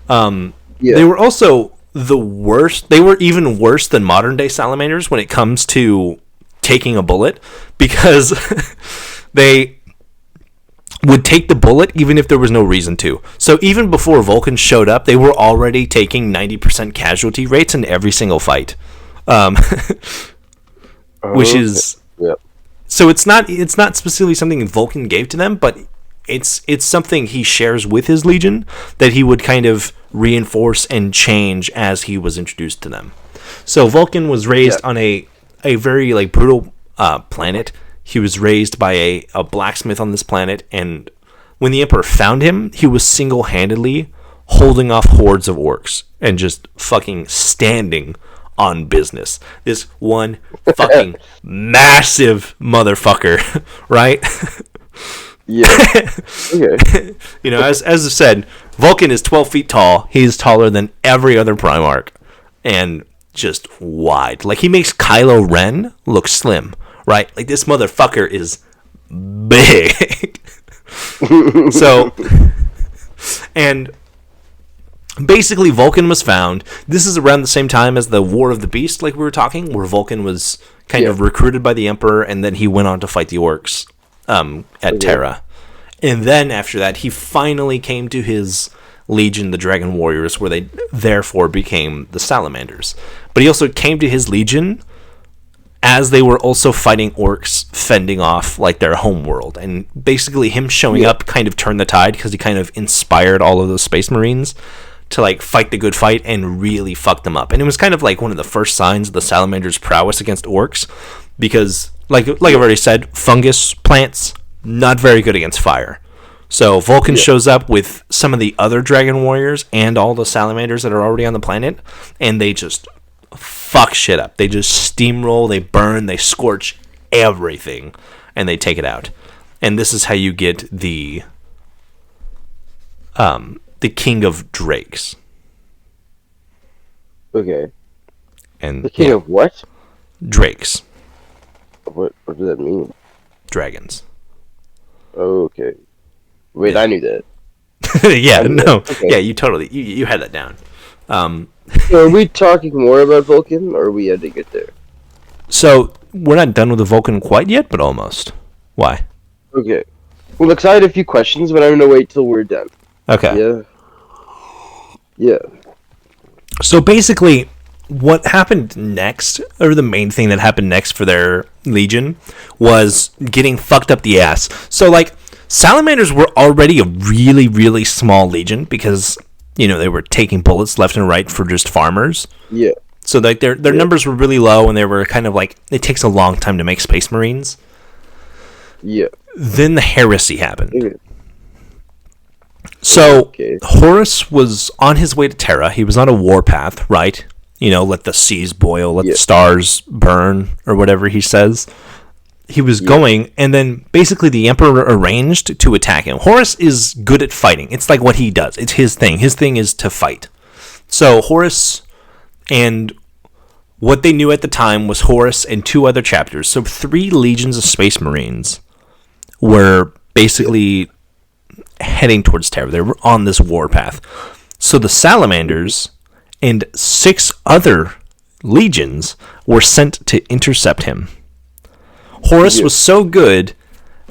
They were also the worst. They were even worse than modern day Salamanders when it comes to taking a bullet, because they would take the bullet even if there was no reason to. So even before Vulcan showed up, they were already taking 90% casualty rates in every single fight. Which is... So it's not specifically something Vulcan gave to them, but it's something he shares with his legion that he would kind of reinforce and change as he was introduced to them. So Vulcan was raised on a very like brutal planet. He was raised by a blacksmith on this planet, and when the Emperor found him, he was single-handedly holding off hordes of orcs and just fucking standing on business. This one fucking massive motherfucker, right? Yeah. Okay. As I said, Vulcan is 12 feet tall. He's taller than every other Primarch, and just wide. Like, he makes Kylo Ren look slim. Right? Like, this motherfucker is big. So, and basically Vulcan was found. This is around the same time as the War of the Beast, like we were talking, where Vulcan was kind of recruited by the Emperor, and then he went on to fight the Orks at Terra. And then after that, he finally came to his legion, the Dragon Warriors, where they therefore became the Salamanders. But he also came to his legion as they were also fighting orcs, fending off like their home world. And basically him showing up kind of turned the tide, because he kind of inspired all of those Space Marines to like fight the good fight and really fuck them up. And it was kind of like one of the first signs of the Salamanders' prowess against orcs, because like I've already said, fungus plants not very good against fire. So Vulcan shows up with some of the other Dragon Warriors and all the Salamanders that are already on the planet, and they just fuck shit up. They just steamroll, they burn, they scorch everything, and they take it out. And this is how you get the King of Drakes. Okay. And the King of what? Drakes. What does that mean? Dragons. Okay. Wait, I knew that. Yeah, no. Okay. Yeah, you totally you had that down. So are we talking more about Vulcan, or are we had to get there? So we're not done with the Vulcan quite yet, but almost. Why? Okay. Well, look, I had a few questions, but I'm gonna wait till we're done. Okay. Yeah. Yeah. So basically, what happened next, or the main thing that happened next for their legion, was getting fucked up the ass. So like, Salamanders were already a really, really small legion, because they were taking bullets left and right for just farmers. Yeah. So like their numbers were really low, and they were kind of like, it takes a long time to make Space Marines. Yeah. Then the heresy happened. Okay. So Horus was on his way to Terra. He was on a warpath, right? Let the seas boil, let the stars burn, or whatever he says. He was going, and then basically the Emperor arranged to attack him. Horus is good at fighting. It's like what he does. It's his thing. His thing is to fight. So Horus, and what they knew at the time was Horus and 2 other chapters. So 3 legions of Space Marines were basically heading towards Terra. They were on this warpath. So the Salamanders and 6 other legions were sent to intercept him. Horus was so good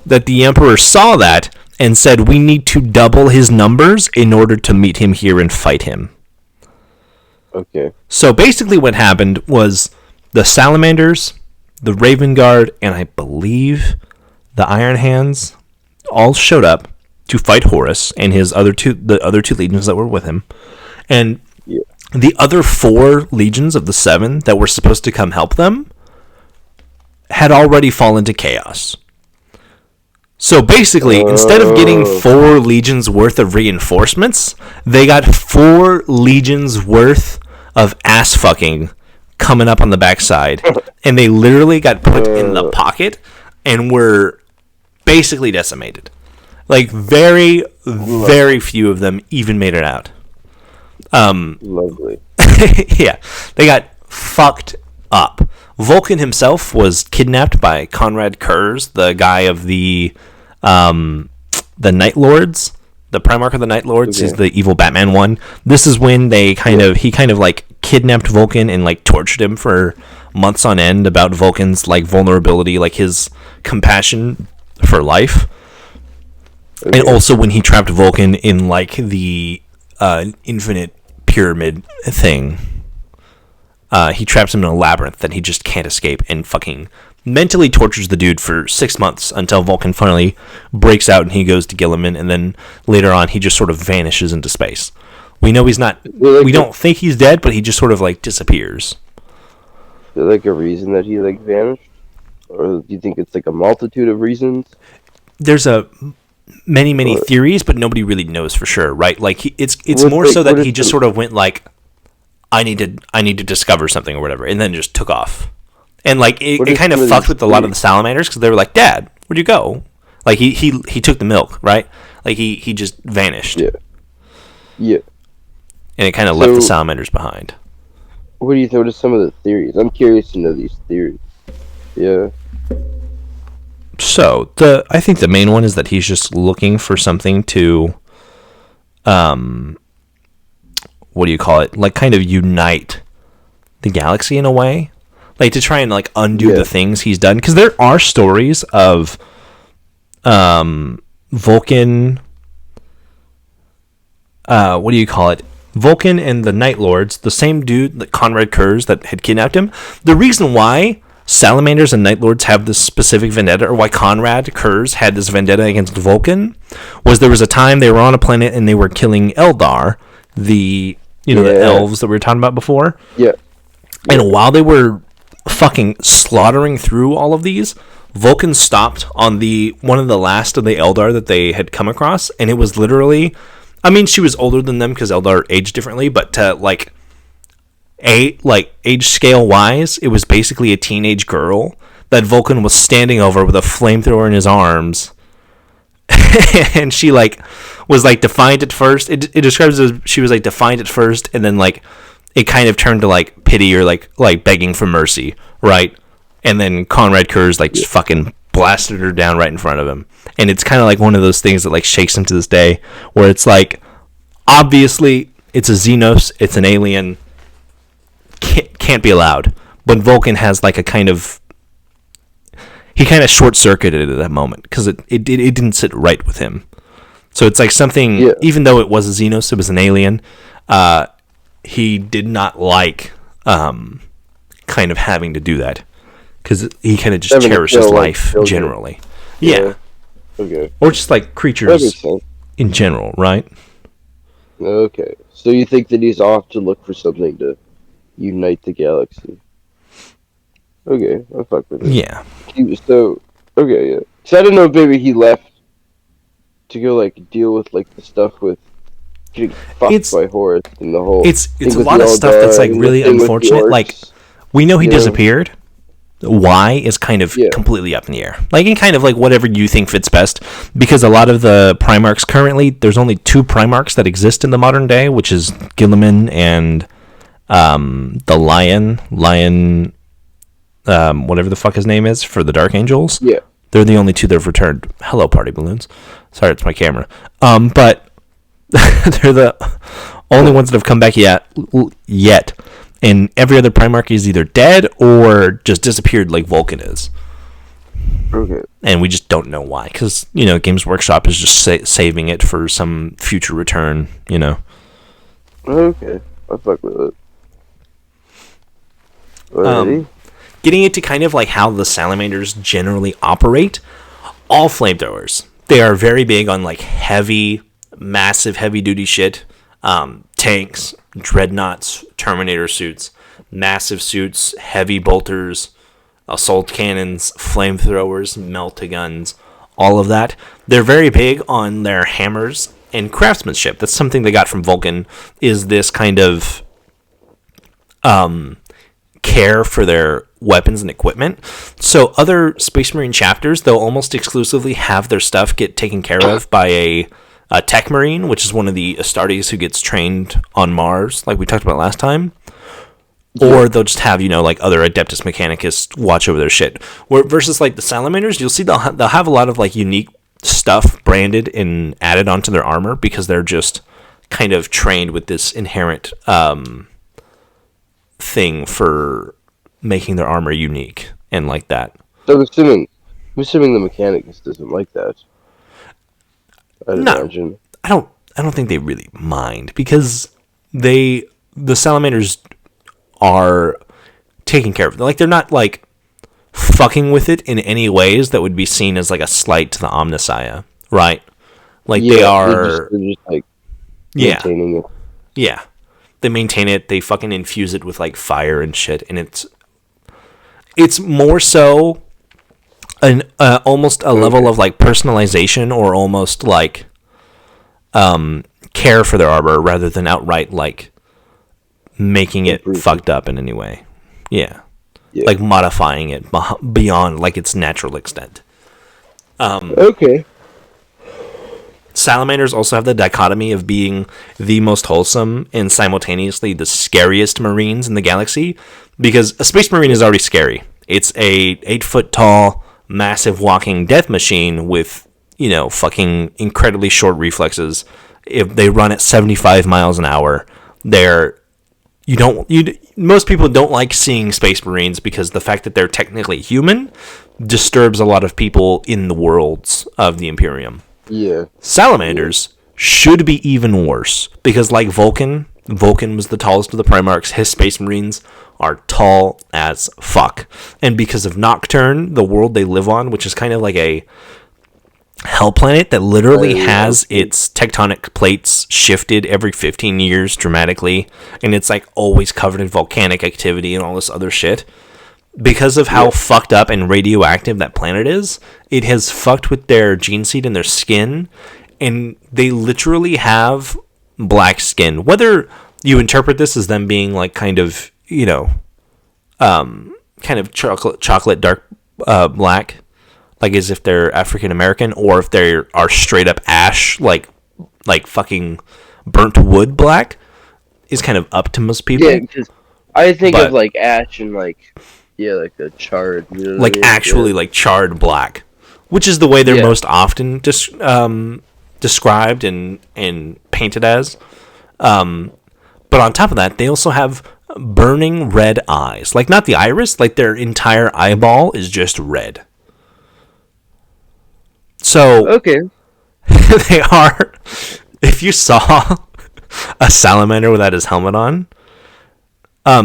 that the Emperor saw that and said, we need to double his numbers in order to meet him here and fight him. Okay. So basically what happened was the Salamanders, the Raven Guard, and I believe the Iron Hands all showed up to fight Horus and the other two legions that were with him. And the other 4 legions of the 7 that were supposed to come help them had already fallen to chaos. So basically, instead of getting 4 legions worth of reinforcements, they got 4 legions worth of ass fucking coming up on the backside, and they literally got put in the pocket and were basically decimated. Like, very, very few of them even made it out. Lovely. Yeah, they got fucked up. Vulcan himself was kidnapped by Conrad Kurz, the guy of the Night Lords, the Primarch of the Night Lords. He's the evil Batman one. This is when he kind of like kidnapped Vulcan and like tortured him for months on end about Vulcan's like vulnerability, like his compassion for life. And also when he trapped Vulcan in like the infinite pyramid thing. He traps him in a labyrinth that he just can't escape, and fucking mentally tortures the dude for 6 months until Vulcan finally breaks out and he goes to Gilliman, and then later on he just sort of vanishes into space. We know he's not... we don't think he's dead, but he just sort of like disappears. Is there like a reason that he like vanished? Or do you think it's like a multitude of reasons? There's many theories, but nobody really knows for sure, right? Like it's more so that he just sort of went like, I need to discover something or whatever, and then just took off. And like it kind of fucked with a lot of the Salamanders, because they were like, Dad, where'd you go? Like he took the milk, right? Like he just vanished. Yeah. And it kind of left the Salamanders behind. What do you think? What are some of the theories? I'm curious to know these theories. Yeah. So I think the main one is that he's just looking for something to, what do you call it? Like kind of unite the galaxy in a way, like to try and like undo the things he's done. Because there are stories of, Vulcan what do you call it? Vulcan and the Night Lords, the same dude, the Conrad Kurz that had kidnapped him. The reason why Salamanders and Night Lords have this specific vendetta, or why Conrad Kurz had this vendetta against Vulcan, was there was a time they were on a planet and they were killing Eldar, the the elves that we were talking about before. Yeah. And while they were fucking slaughtering through all of these, Vulcan stopped on one of the last of the Eldar that they had come across, and it was literally, I mean, she was older than them because Eldar age differently, but to age scale wise, it was basically a teenage girl that Vulcan was standing over with a flamethrower in his arms, and she was defiant at first. It describes as she was defiant at first, and then it kind of turned to pity or begging for mercy, right? And then Conrad Kurz just fucking blasted her down right in front of him. And it's kind of one of those things that shakes him to this day, where it's obviously it's a Xenos, it's an alien, can't be allowed. But Vulcan has he kind of short-circuited at that moment because it didn't sit right with him. So it's something, even though it was a Xenos, it was an alien, he did not kind of having to do that. Because he kind of just cherishes life generally. Yeah. Okay. Or just creatures in general, right? Okay. So you think that he's off to look for something to unite the galaxy? Okay, I'll fuck with it. Yeah. Okay, yeah. So I don't know if maybe he left to go deal with the stuff with getting fucked by Horus and the whole. It's a lot of stuff that's really unfortunate. We know he disappeared. Why is kind of completely up in the air. And kind of whatever you think fits best. Because a lot of the Primarchs currently, there's only 2 Primarchs that exist in the modern day, which is Gilliman and the Lion, whatever the fuck his name is, for the Dark Angels. Yeah. They're the only 2 that have returned. Hello, party balloons. Sorry, it's my camera. But they're the only ones that have come back yet. And every other Primarch is either dead or just disappeared like Vulcan is. Okay. And we just don't know why. Because, Games Workshop is just saving it for some future return, Okay. I'll fuck with it. Getting into kind of how the Salamanders generally operate, all flamethrowers. They are very big on massive heavy-duty shit. Tanks, dreadnoughts, Terminator suits, massive suits, heavy bolters, assault cannons, flamethrowers, melta-guns, all of that. They're very big on their hammers and craftsmanship. That's something they got from Vulcan, is this kind of care for their weapons and equipment. So other Space Marine chapters, they'll almost exclusively have their stuff get taken care of by a Tech Marine, which is one of the Astartes who gets trained on Mars, like we talked about last time. Or they'll just have, other Adeptus Mechanicus watch over their shit. Versus, the Salamanders, you'll see they'll have a lot of, unique stuff branded and added onto their armor because they're just kind of trained with this inherent thing for making their armor unique and like that. So I'm assuming the Mechanicus doesn't like that. Imagine. I don't think they really mind because the Salamanders are taking care of it. They're not fucking with it in any ways that would be seen as a slight to the Omnissiah, right? They are they're just maintaining it. Yeah. They maintain it, they fucking infuse it with fire and shit, and it's more so almost a level of personalization or almost care for their armor rather than outright making it fucked up in any way. Yeah. Modifying it beyond its natural extent. Okay. Salamanders also have the dichotomy of being the most wholesome and simultaneously the scariest Marines in the galaxy, because a Space Marine is already scary. It's a 8-foot tall, massive walking death machine with, fucking incredibly short reflexes. If they run at 75 miles an hour, most people don't like seeing Space Marines because the fact that they're technically human disturbs a lot of people in the worlds of the Imperium. Yeah. Salamanders should be even worse. Because like Vulcan was the tallest of the Primarchs. His Space Marines are tall as fuck. And because of Nocturne, the world they live on, which is kind of like a hell planet that literally has its tectonic plates shifted every 15 years dramatically, and it's like always covered in volcanic activity and all this other shit. Because of how fucked up and radioactive that planet is, it has fucked with their gene seed and their skin, and they literally have black skin. Whether you interpret this as them being like kind of, you know, kind of chocolate dark black, like as if they're African American, or if they are straight up ash, like fucking burnt wood black, is kind of up to most people. Yeah, because I think of like ash and like like a charred, you know, like actually like charred black, which is the way they're most often described and painted as. But on top of that, they also have burning red eyes, like not the iris, like their entire eyeball is just red. So okay, they are. If you saw a salamander without his helmet on,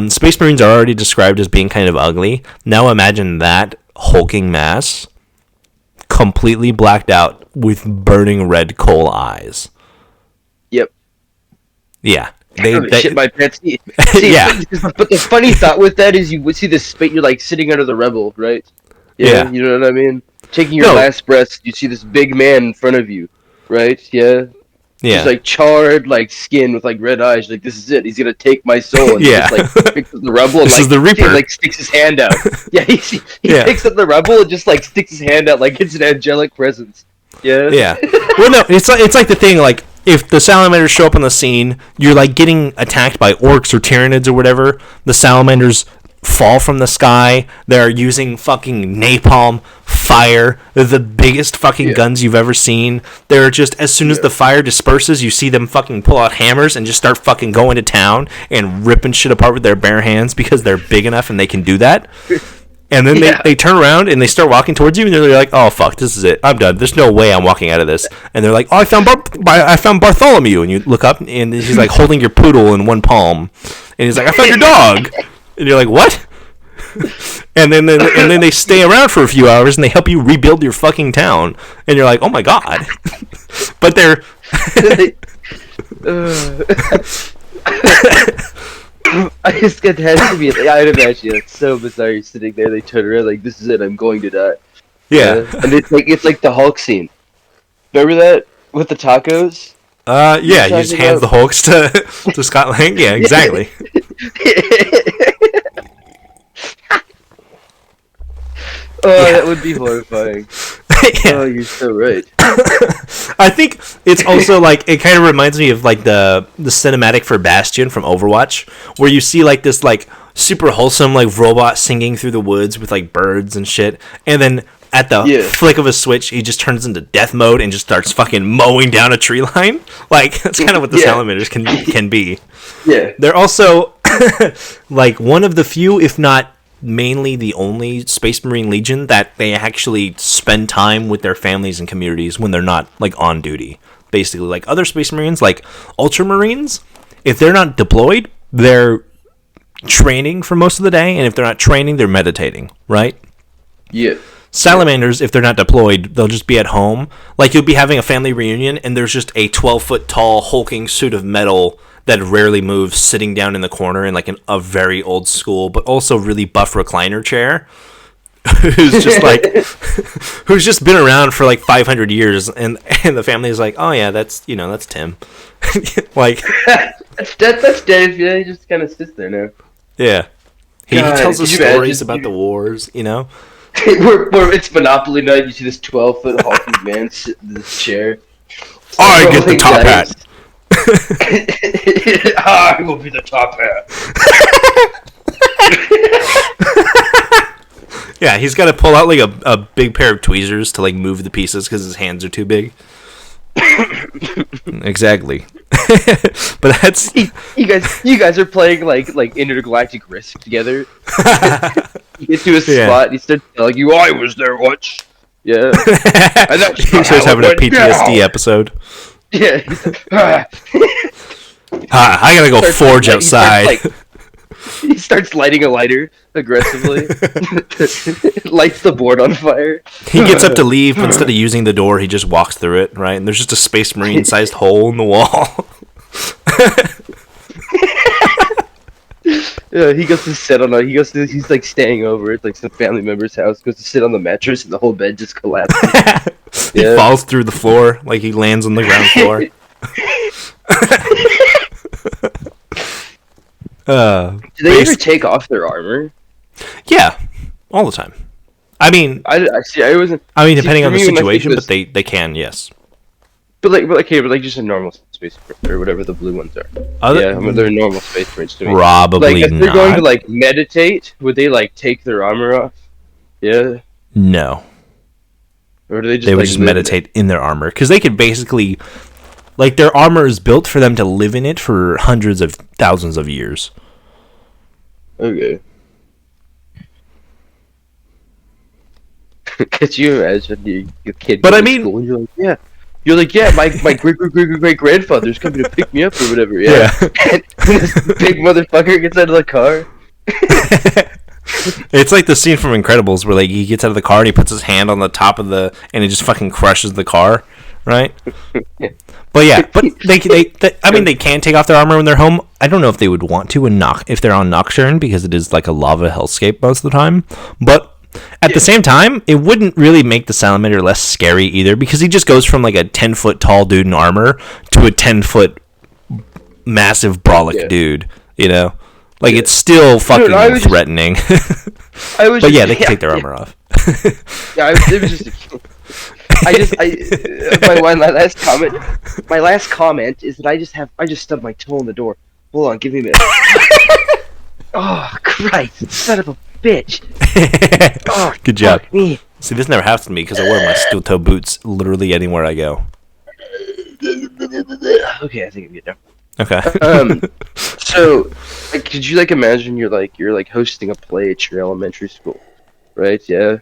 Space Marines are already described as being kind of ugly. Now imagine that hulking mass, completely blacked out with burning red coal eyes. Yep. Yeah. They shit my pants. See, yeah. But the funny thought with that is you would see this space. You're like sitting under the rebel, right? Yeah. You know what I mean? Taking your last breath, you see this big man in front of you, right? Yeah. He's like charred, like skin with like red eyes. Like, this is it. He's gonna take my soul. And he just, like picks up the rebel. And, this is the Reaper. He, like sticks his hand out. Yeah, he picks up the rebel and just like sticks his hand out like it's an angelic presence. Yeah. Yeah. Well, no, it's like the thing. Like, if the salamanders show up on the scene, you're like getting attacked by orcs or tyranids or whatever. The salamanders fall from the sky. They're using fucking napalm fire. They're the biggest fucking guns you've ever seen. They're just, as soon as the fire disperses, you see them fucking pull out hammers and just start fucking going to town and ripping shit apart with their bare hands because they're big enough and they can do that. And then they turn around and they start walking towards you, and they're like, "Oh fuck, this is it. I'm done. There's no way I'm walking out of this." And they're like, "Oh, I found Bartholomew." And you look up, and he's like holding your poodle in one palm, and he's like, "I found your dog." And you're like, "What?" and then they stay around for a few hours, and they help you rebuild your fucking town. And you're like, "Oh my god!" But they're it has to be. I'd imagine it's so bizarre. You're sitting there, they turn around like, "This is it. I'm going to die." Yeah, and it's like the Hulk scene. Remember that with the tacos? Yeah, he just hands the Hulks to Scott Lang. Yeah, exactly. That would be horrifying. Oh, you're so right. I think it's also like, it kind of reminds me of like the cinematic for Bastion from Overwatch, where you see like this like super wholesome like robot singing through the woods with like birds and shit, and then at the flick of a switch, he just turns into death mode and just starts fucking mowing down a tree line. Like, that's kind of what the salamanders can be. Yeah. They're also like one of the few, if not mainly the only Space Marine Legion that they actually spend time with their families and communities when they're not like on duty. Basically, like other Space Marines, like Ultramarines, if they're not deployed, they're training for most of the day, and if they're not training, they're meditating, right? Yeah. Salamanders, if they're not deployed, they'll just be at home. Like, you'll be having a family reunion, and there's just a 12-foot tall hulking suit of metal that rarely moves, sitting down in the corner in like a very old school, but also really buff recliner chair, who's just like, who's just been around for like 500 years, and the family is like, "Oh yeah, that's Tim." Like, that's Dave. Yeah, he just kind of sits there now. Yeah, he tells us stories about the wars, where it's Monopoly night. You see this 12-foot hulking man sit in this chair. I get the top hat. I will be the top hat. Yeah, he's got to pull out like a big pair of tweezers to like move the pieces because his hands are too big. Exactly. But that's you guys are playing like intergalactic Risk together. You get to a spot and he starts telling you, "I was there once." Yeah. He starts having a PTSD episode. Yeah. I gotta go forge outside. He starts lighting a lighter aggressively. Lights the board on fire. He gets up to leave, but instead of using the door, he just walks through it, right? And there's just a Space Marine-sized hole in the wall. Yeah, he goes to sit on he's like staying over at like some family member's house, goes to sit on the mattress and the whole bed just collapses. He falls through the floor, like he lands on the ground floor. Do they ever take off their armor? Yeah, all the time. I mean, I wasn't. I mean, depending on the situation, but they can, yes. But just a normal space marine or whatever the blue ones are. They're normal space marines to me. Probably like, if not. they're going to like meditate, would they like take their armor off? Yeah. No. Or do they just? They would just meditate in their armor because they could basically, like, their armor is built for them to live in it for hundreds of thousands of years. Okay. Could you imagine your kid? But I mean, school and you're like, yeah, my great grandfather's coming to pick me up or whatever. Yeah. And this big motherfucker gets out of the car. It's like the scene from Incredibles where like he gets out of the car and he puts his hand on the top of and it just fucking crushes the car, right? Yeah. But yeah, but they can take off their armor when they're home. I don't know if they would want to if they're on Nocturne because it is like a lava hellscape most of the time. But at the same time, it wouldn't really make the Salamander less scary either because he just goes from like a 10-foot tall dude in armor to a 10-foot massive brolic dude, you know? Like, it's still fucking threatening. But yeah, they can take their armor off. Yeah, it was just... my last comment is that I just stubbed my toe in the door. Hold on, give me a minute. Oh, Christ, son of a bitch. Oh, good job. Me. See, this never happens to me because I wear my steel toe boots literally anywhere I go. Okay, I think I'm good now. Okay. So, like, could you like imagine you're like hosting a play at your elementary school, right? Yeah.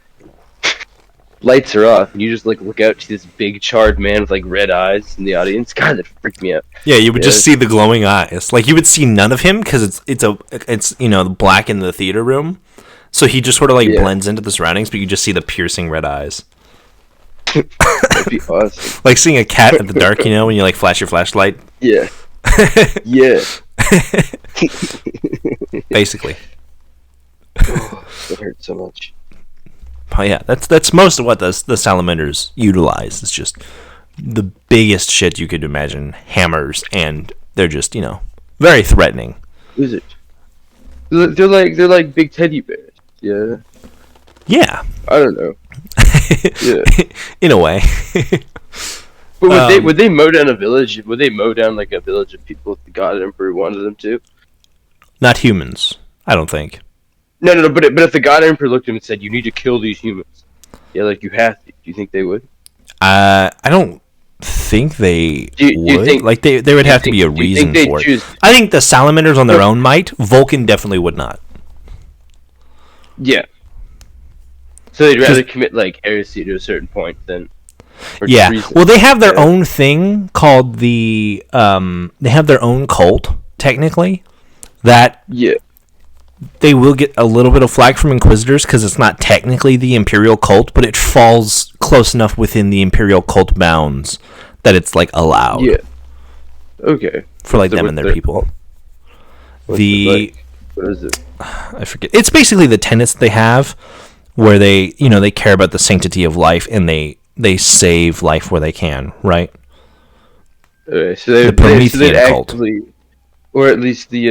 Lights are off, and you just like look out to this big charred man with like red eyes in the audience. God, that freaked me out. Yeah, you would just see the glowing eyes. Like you would see none of him because it's black in the theater room, so he just sort of like blends into the surroundings, but you just see the piercing red eyes. That'd be awesome. Like seeing a cat in the dark, when you like flash your flashlight. Yeah. Yeah. Basically. Oh, it hurts so much. Oh yeah, that's most of what the Salamanders utilize. It's just the biggest shit you could imagine. Hammers, and they're just very threatening. Is it? They're like big teddy bears. Yeah. Yeah. I don't know. Yeah. In a way. But would they mow down a village? Would they mow down like a village of people if the God Emperor wanted them to? Not humans, I don't think. No. But if the God Emperor looked at him and said, "You need to kill these humans," yeah, like you have to. Do you think they would? I don't think they would. You think, like there would have to be a reason for it. I think the Salamanders on their own might. Vulcan definitely would not. Yeah. So they'd rather commit like heresy to a certain point than. Yeah. Well, they have their own thing called the. They have their own cult technically. That. Yeah. They will get a little bit of flack from Inquisitors because it's not technically the Imperial cult, but it falls close enough within the Imperial cult bounds that it's like allowed. Yeah. Okay. For like them and their people. What is it? I forget. It's basically the tenets they have, where they they care about the sanctity of life and they save life where they can, right? Okay, so they'd actually. Or at least the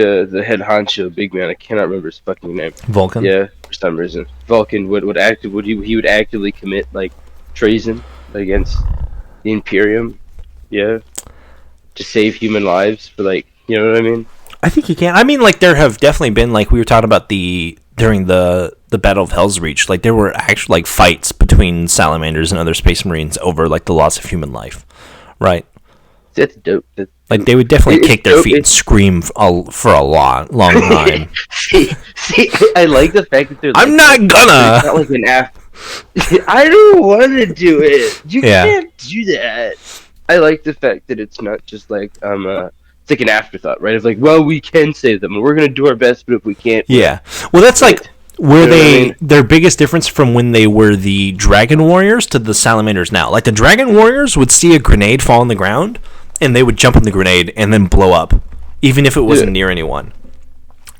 head honcho, big man. I cannot remember his fucking name. Vulcan. Yeah, for some reason, Vulcan would actively commit like treason against the Imperium. Yeah, to save human lives for like you know what I mean. I think he can. I mean, like there have definitely been like we were talking about during the Battle of Hell's Reach. Like there were actually like fights between Salamanders and other Space Marines over like the loss of human life, right? That's dope. Like they would definitely kick their feet and scream for a long time. see, I like the fact that they're. Like, I'm not gonna. It's not like an I don't want to do it. You can't do that. I like the fact that it's not just like it's like an afterthought, right? It's like, well, we can save them, and we're gonna do our best, but if we can't, Yeah. Well, that's like right. where You know what I they mean? their biggest difference from when they were the Dragon Warriors to the Salamanders now. Like the Dragon Warriors would see a grenade fall on the ground, and they would jump on the grenade and then blow up, even if it wasn't near anyone.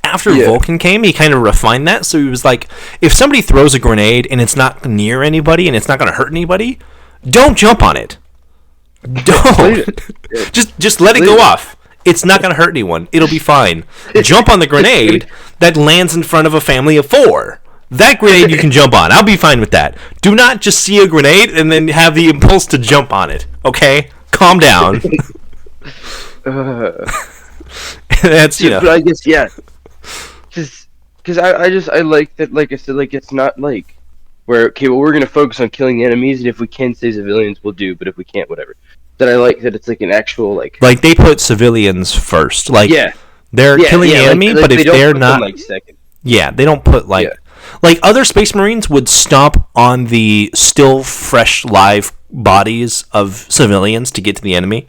After Vulcan came, he kind of refined that, so he was like, if somebody throws a grenade and it's not near anybody and it's not going to hurt anybody, don't jump on it. Don't. Just let it go off. It's not going to hurt anyone. It'll be fine. Jump on the grenade that lands in front of a family of 4. That grenade you can jump on. I'll be fine with that. Do not just see a grenade and then have the impulse to jump on it. Okay? Calm down. That's, you know. But I guess, because I like that, like I said, like it's not like where, okay, well, we're gonna focus on killing the enemies, and if we can save civilians, we'll do, but if we can't, whatever. That I like that it's like an actual like they put civilians first. Like they're killing the enemy, like, but if they're not, like second. they don't put like other Space Marines would stomp on the still fresh live bodies of civilians to get to the enemy,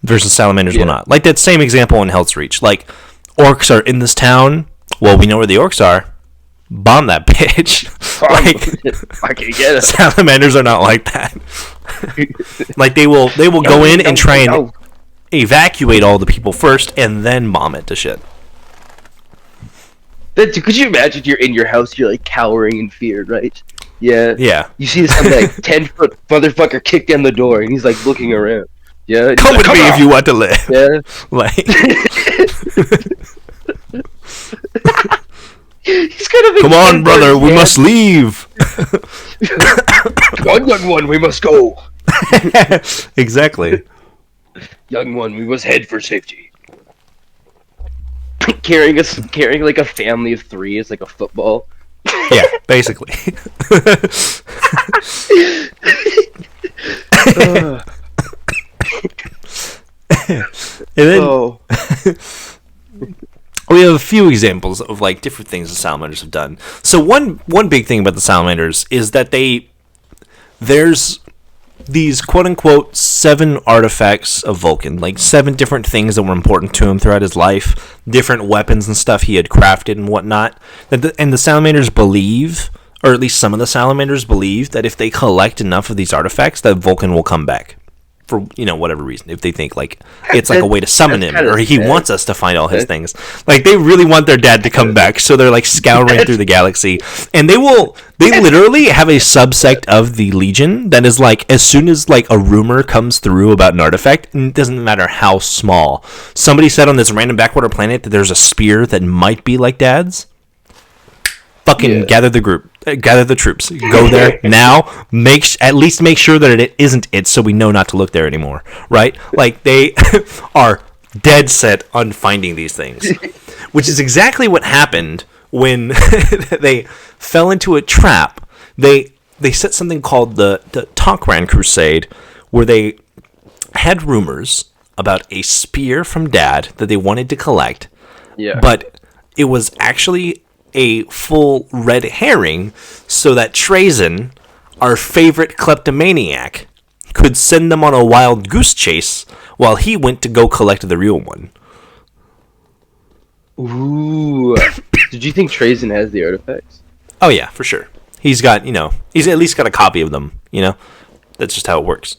versus Salamanders will not. Like that same example in Hell's Reach. Like Orks are in this town. Well, we know where the Orks are. Bomb that bitch. I can get it. Salamanders are not like that. Like they will go in and try and evacuate all the people first and then bomb it to shit. Could you imagine you're in your house, you're like cowering in fear, right? Yeah. Yeah. You see some like 10-foot motherfucker kick down the door and he's like looking around. Yeah. Come with me if you want to live. Yeah. Like he's gonna be come on, brother, we must leave. 111, we must go. Exactly. Young one, we must head for safety. carrying like a family of 3 is like a football. Yeah, basically. And then we have a few examples of like different things the Salamanders have done. So one big thing about the Salamanders is that there's these quote unquote 7 artifacts of Vulcan, like 7 different things that were important to him throughout his life, different weapons and stuff he had crafted and whatnot. And the Salamanders believe, or at least some of the Salamanders believe, that if they collect enough of these artifacts, that Vulcan will come back. For whatever reason, if they think like it's like a way to summon him, or he wants us to find all his things, like they really want their dad to come back, so they're like scouring through the galaxy, and they literally have a subsect of the Legion that is like, as soon as like a rumor comes through about an artifact, and it doesn't matter how small, somebody said on this random backwater planet that there's a spear that might be like Dad's. Fucking gather the troops, go there now. At least make sure that it isn't it, so we know not to look there anymore, right? Like they are dead set on finding these things, which is exactly what happened when they fell into a trap. They set something called the Tok'ran Crusade, where they had rumors about a spear from Dad that they wanted to collect, but it was actually a full red herring, so that Trazyn, our favorite kleptomaniac, could send them on a wild goose chase while he went to go collect the real one. Ooh. Did you think Trazyn has the artifacts? Oh yeah, for sure. He's got, he's at least got a copy of them, That's just how it works.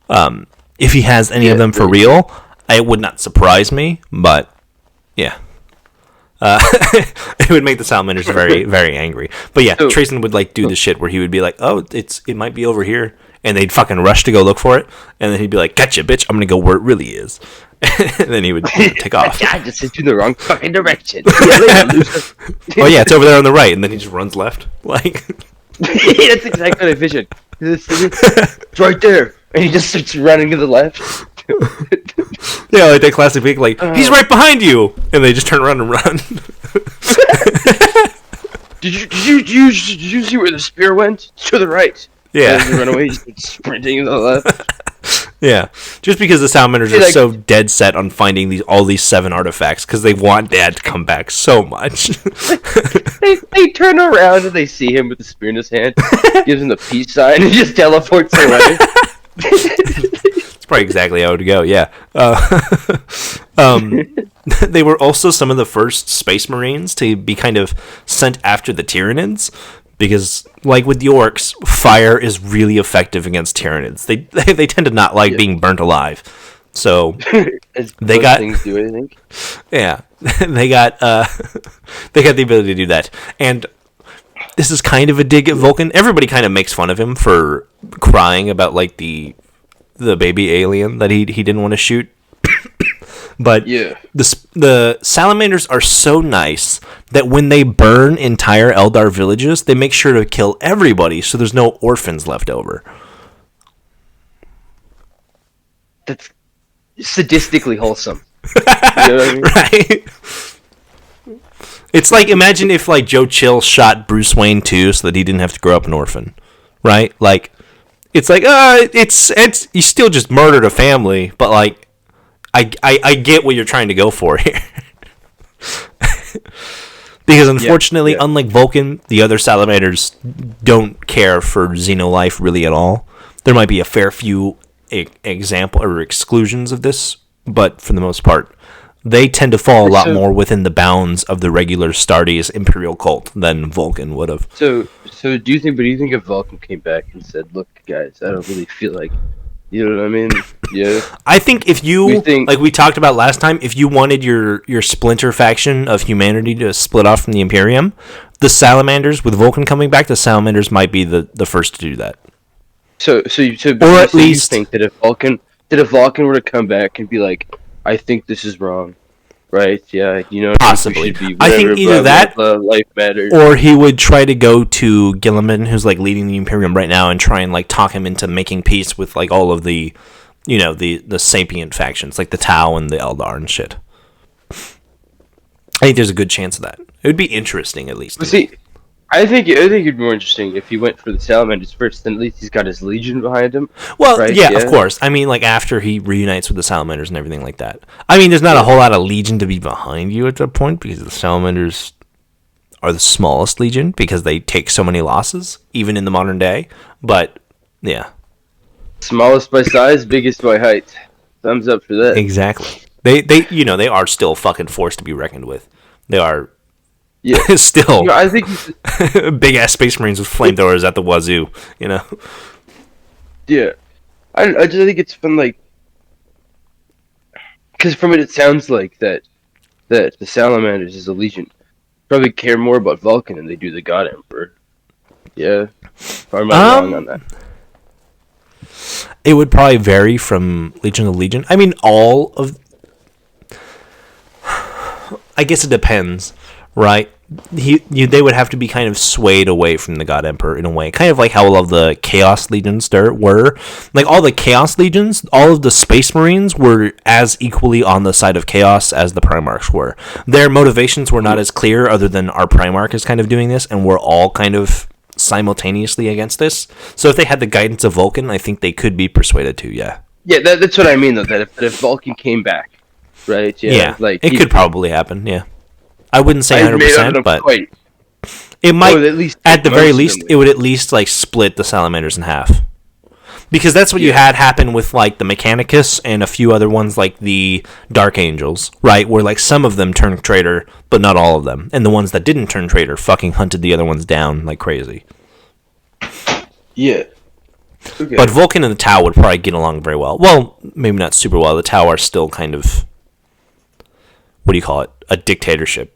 If he has any of them for real, it would not surprise me, but yeah. It would make the Salamanders very, very angry. But yeah, Trazyn would like do the shit where he would be like, "Oh, it might be over here," and they'd fucking rush to go look for it, and then he'd be like, "Gotcha, bitch! I'm gonna go where it really is," and then he would take off. I just sent you in the wrong fucking direction. Oh yeah, it's over there on the right, and then he just runs left. Like that's exactly what I envisioned. It's right there, and he just starts running to the left. Yeah, like that classic thing, like he's right behind you, and they just turn around and run. Did you see where the spear went? To the right. Yeah. And run away, sprinting to the left. Yeah, just because the Salamanders are so dead set on finding all these 7 artifacts because they want Dad to come back so much. they turn around and they see him with the spear in his hand, gives him the peace sign, and just teleports away. It's probably exactly how it would go. Yeah. They were also some of the first Space Marines to be kind of sent after the Tyranids, because, like with the Orks, fire is really effective against Tyranids. They tend to not like being burnt alive. So they got things do, I think. Yeah, they got the ability to do that. And this is kind of a dig at Vulcan. Everybody kind of makes fun of him for crying about like the baby alien that he didn't want to shoot. But the Salamanders are so nice that when they burn entire Eldar villages, they make sure to kill everybody so there's no orphans left over. That's sadistically wholesome. You know what I mean? Right? It's like, imagine if like Joe Chill shot Bruce Wayne too so that he didn't have to grow up an orphan. Right? Like, it's like, it's you still just murdered a family, but like, I get what you're trying to go for here. Because unfortunately, unlike Vulcan, the other Salamanders don't care for xenolife really at all. There might be a fair few example or exclusions of this, but for the most part, they tend to fall a lot more within the bounds of the regular Astartes Imperial cult than Vulcan would have. So do you think if Vulcan came back and said, "Look, guys, I don't really feel like," you know what I mean? Yeah. I think if you, like we talked about last time, if you wanted your splinter faction of humanity to split off from the Imperium, the Salamanders, with Vulcan coming back, the Salamanders might be the first to do that. So or at least you think that if Vulcan were to come back and be like, "I think this is wrong," right? Yeah, you know, possibly. Be I think either that, life matters, or he would try to go to Gilliman, who's like leading the Imperium right now, and try and like talk him into making peace with like all of the, you know, the sapient factions, like the Tau and the Eldar and shit. I think there's a good chance of that. It would be interesting, at least. See, I think it'd be more interesting if he went for the Salamanders first. Then at least he's got his Legion behind him. Well, right? Yeah, of course. I mean, like after he reunites with the Salamanders and everything like that. I mean, there's not a whole lot of Legion to be behind you at that point because the Salamanders are the smallest Legion because they take so many losses, even in the modern day. But yeah, smallest by size, biggest by height. Thumbs up for that. Exactly. They you know, they are still a fucking force to be reckoned with. They are. Yeah, still. You know, I think big ass Space Marines with flamethrowers at the wazoo. You know. Yeah, I just think it's fun, like, because from it sounds like that the Salamanders as a Legion probably care more about Vulcan than they do the God Emperor. Yeah, or am I wrong on that? It would probably vary from Legion to Legion. I mean, I guess it depends. Right, they would have to be kind of swayed away from the God Emperor in a way, kind of like how all of the Chaos Legions were. Like all the Chaos Legions, all of the Space Marines were as equally on the side of Chaos as the Primarchs were. Their motivations were not as clear, other than our Primarch is kind of doing this, and we're all kind of simultaneously against this. So if they had the guidance of Vulcan, I think they could be persuaded to. Yeah. Yeah, that's what I mean though. That if Vulcan came back, right? Yeah, like it could probably happen. Yeah. I wouldn't say 100%, but it might. At the very least, it would at least like split the Salamanders in half, because that's what you had happen with like the Mechanicus and a few other ones like the Dark Angels, right? Where like some of them turned traitor, but not all of them, and the ones that didn't turn traitor fucking hunted the other ones down like crazy. Yeah. Okay. But Vulcan and the Tau would probably get along very well. Well, maybe not super well. The Tau are still kind of, what do you call it? A dictatorship.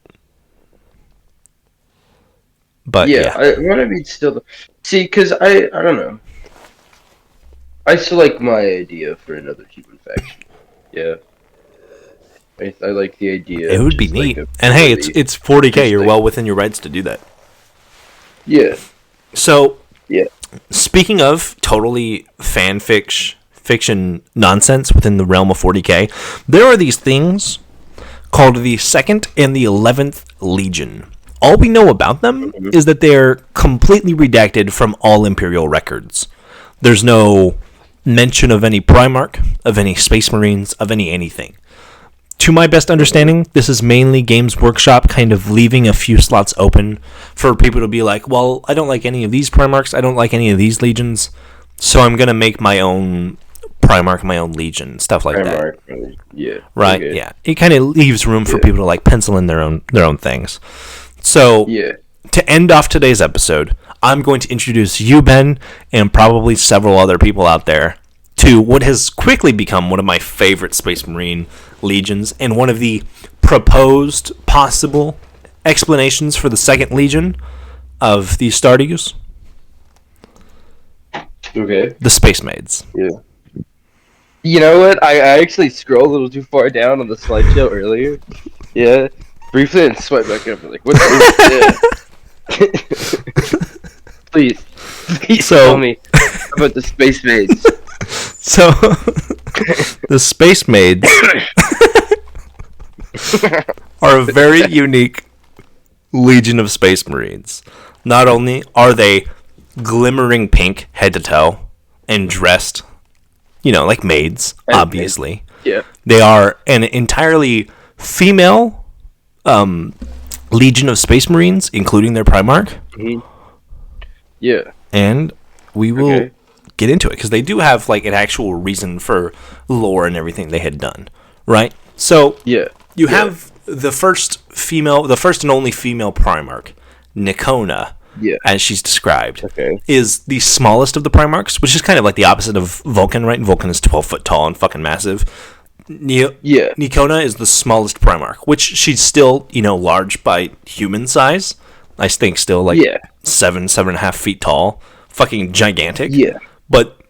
But yeah. What I mean, still, see, because I don't know. I still like my idea for another human faction. Yeah, I like the idea. It would be neat. And hey, it's 40K. You're well within your rights to do that. Yeah. So speaking of totally fiction nonsense within the realm of 40K, there are these things called the 2nd and the 11th Legion. All we know about them is that they're completely redacted from all Imperial records. There's no mention of any Primarch, of any Space Marines, of anything. To my best understanding, this is mainly Games Workshop kind of leaving a few slots open for people to be like, well, I don't like any of these Primarchs, I don't like any of these Legions, so I'm going to make my own Primarch my own legion, stuff like that. Yeah. Right? Okay. Yeah. It kind of leaves room for people to like pencil in their own things. So to end off today's episode, I'm going to introduce you, Ben, and probably several other people out there to what has quickly become one of my favorite Space Marine legions and one of the proposed possible explanations for the second legion of the Stardews. Okay. The Space Maids. Yeah. You know what? I actually scrolled a little too far down on the slideshow earlier. Yeah. Briefly and swipe back up. Like, what's this? Please tell me about the Space Maids. So, the Space Maids are a very unique legion of Space Marines. Not only are they glimmering pink head to toe and dressed, like maids, obviously. Yeah. They are an entirely female legion of Space Marines, including their Primarch. Mm-hmm. Yeah. And we will get into it, because they do have like an actual reason for lore and everything they had done, right? So you have the first and only female Primarch, Nicona, as she's described, is the smallest of the Primarchs, which is kind of like the opposite of Vulcan, right? Vulcan is 12 foot tall and fucking massive. Nicona is the smallest Primarch, which she's still, large by human size. I think still like 7.5 feet tall, fucking gigantic. Yeah, but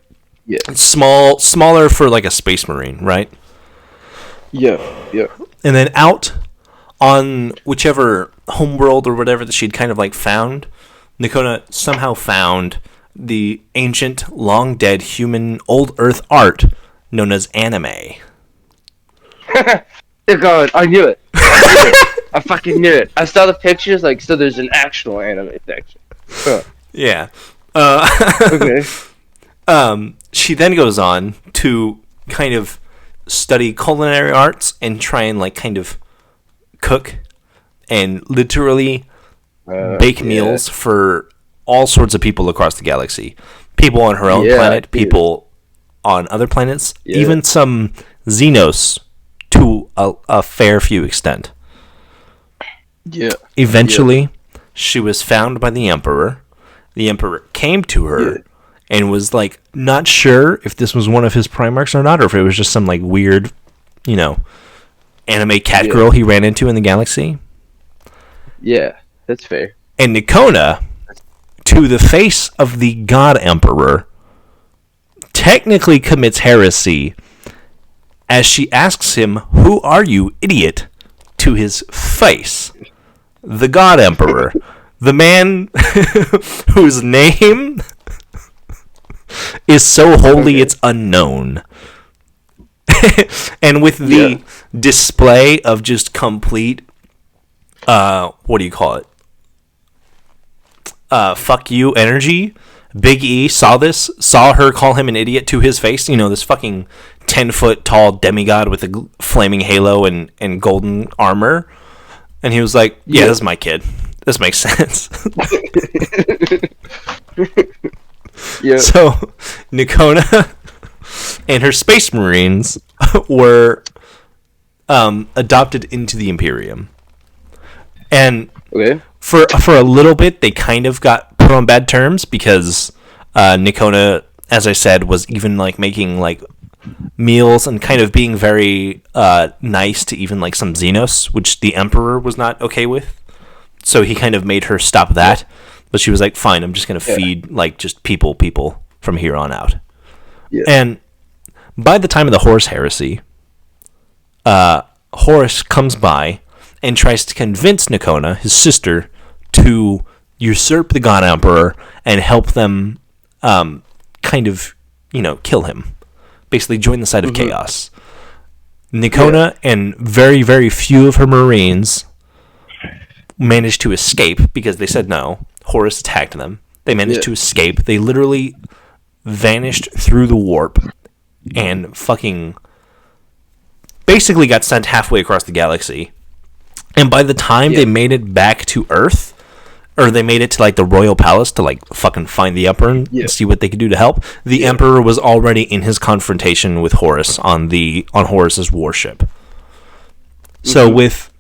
smaller for like a Space Marine, right? Yeah. And then out on whichever homeworld or whatever that she'd kind of like found, Nicona somehow found the ancient, long dead human old Earth art known as anime. Dear God, I knew it. I fucking knew it. I saw the pictures, so there's an actual anime section. Yeah. Okay. She then goes on to kind of study culinary arts and try and kind of cook and literally bake meals for all sorts of people across the galaxy. People on her own planet, people on other planets, even some Xenos to a fair few extent. Yeah. Eventually, she was found by the Emperor. The Emperor came to her and was not sure if this was one of his Primarchs or not, or if it was just some weird, anime cat girl he ran into in the galaxy. Yeah, that's fair. And Nicona, to the face of the God Emperor, technically commits heresy as she asks him, "Who are you, idiot?" to his face. The God Emperor, the man whose name is so holy it's unknown. And with the display of just complete, what do you call it? Fuck you energy. Big E saw her call him an idiot to his face. This fucking 10-foot tall demigod with a flaming halo and golden armor. And he was like, yeah, this is my kid. This makes sense. So, Nicona and her Space Marines were adopted into the Imperium. And for a little bit, they kind of got put on bad terms because Nicona, as I said, was even making meals and kind of being very nice to even some Xenos, which the Emperor was not okay with. So he kind of made her stop that. But she was like, fine, I'm just going to feed just people from here on out. Yeah. And by the time of the Horus Heresy, Horus comes by and tries to convince Nicona, his sister, to usurp the God Emperor and help them kind of, kill him. Basically join the side of Chaos. Nicona and very, very few of her Marines managed to escape because they said no. Horus attacked them. They managed to escape. They literally vanished through the warp and fucking basically got sent halfway across the galaxy. And by the time they made it back to Earth, or they made it to like the royal palace to like fucking find the emperor and see what they could do to help. The emperor was already in his confrontation with Horus on Horus's warship. So with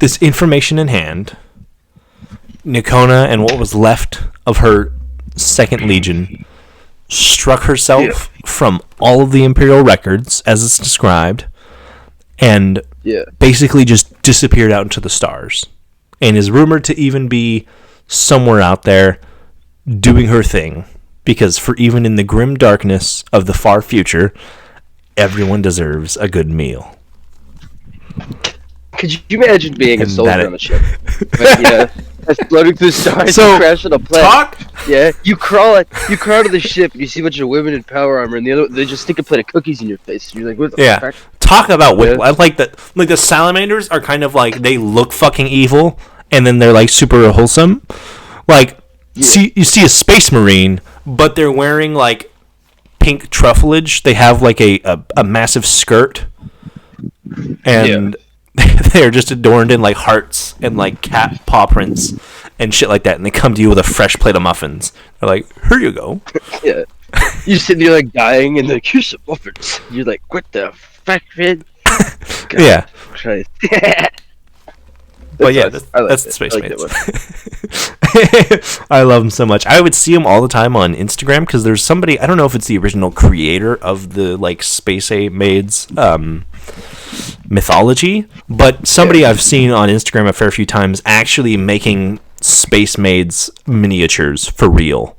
this information in hand, Nikona and what was left of her Second Legion struck herself from all of the Imperial records, as it's described, and basically just disappeared out into the stars, and is rumored to even be somewhere out there doing her thing, because for even in the grim darkness of the far future, everyone deserves a good meal. Could you imagine being a soldier on a ship? Floating through the stars, so, and crash on a planet. You crawl out of the ship, and you see a bunch of women in power armor, and they just stick a plate of cookies in your face. And you're like, what the fuck? Talk about whiplash. I like that. Like the Salamanders are kind of like, they look fucking evil, and then they're like super wholesome. Like, you see a space marine, but they're wearing like pink truffleage. They have like a massive skirt, and they're just adorned in like hearts and like cat paw prints and shit like that, and they come to you with a fresh plate of muffins. They're like, here you go. You're sitting there like dying, and they're like, here's some muffins. You're like, what the fuck, man? God, Christ. But that's the Space Maids. I love them so much. I would see them all the time on Instagram, because there's somebody, I don't know if it's the original creator of the like Space Maids mythology, but somebody I've seen on Instagram a fair few times actually making Space Maids miniatures for real.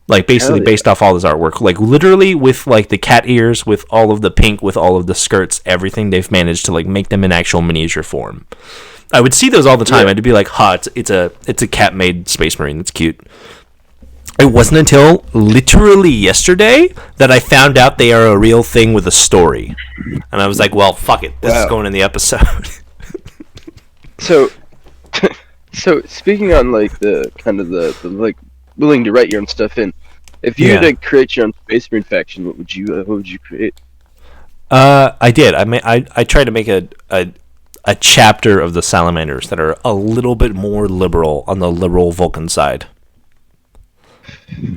Like basically based off all this artwork, like literally with like the cat ears, with all of the pink, with all of the skirts, everything, they've managed to like make them in actual miniature form. I would see those all the time. I'd be like, it's a cat made Space Marine. That's cute. It wasn't until literally yesterday that I found out they are a real thing with a story, and I was like, well, fuck it, this is going in the episode. So speaking on like the kind of the like willing to write your own stuff in, if you had to create your own Space Marine faction, what would you create? I did. I tried to make a chapter of the Salamanders that are a little bit more liberal on the liberal Vulcan side,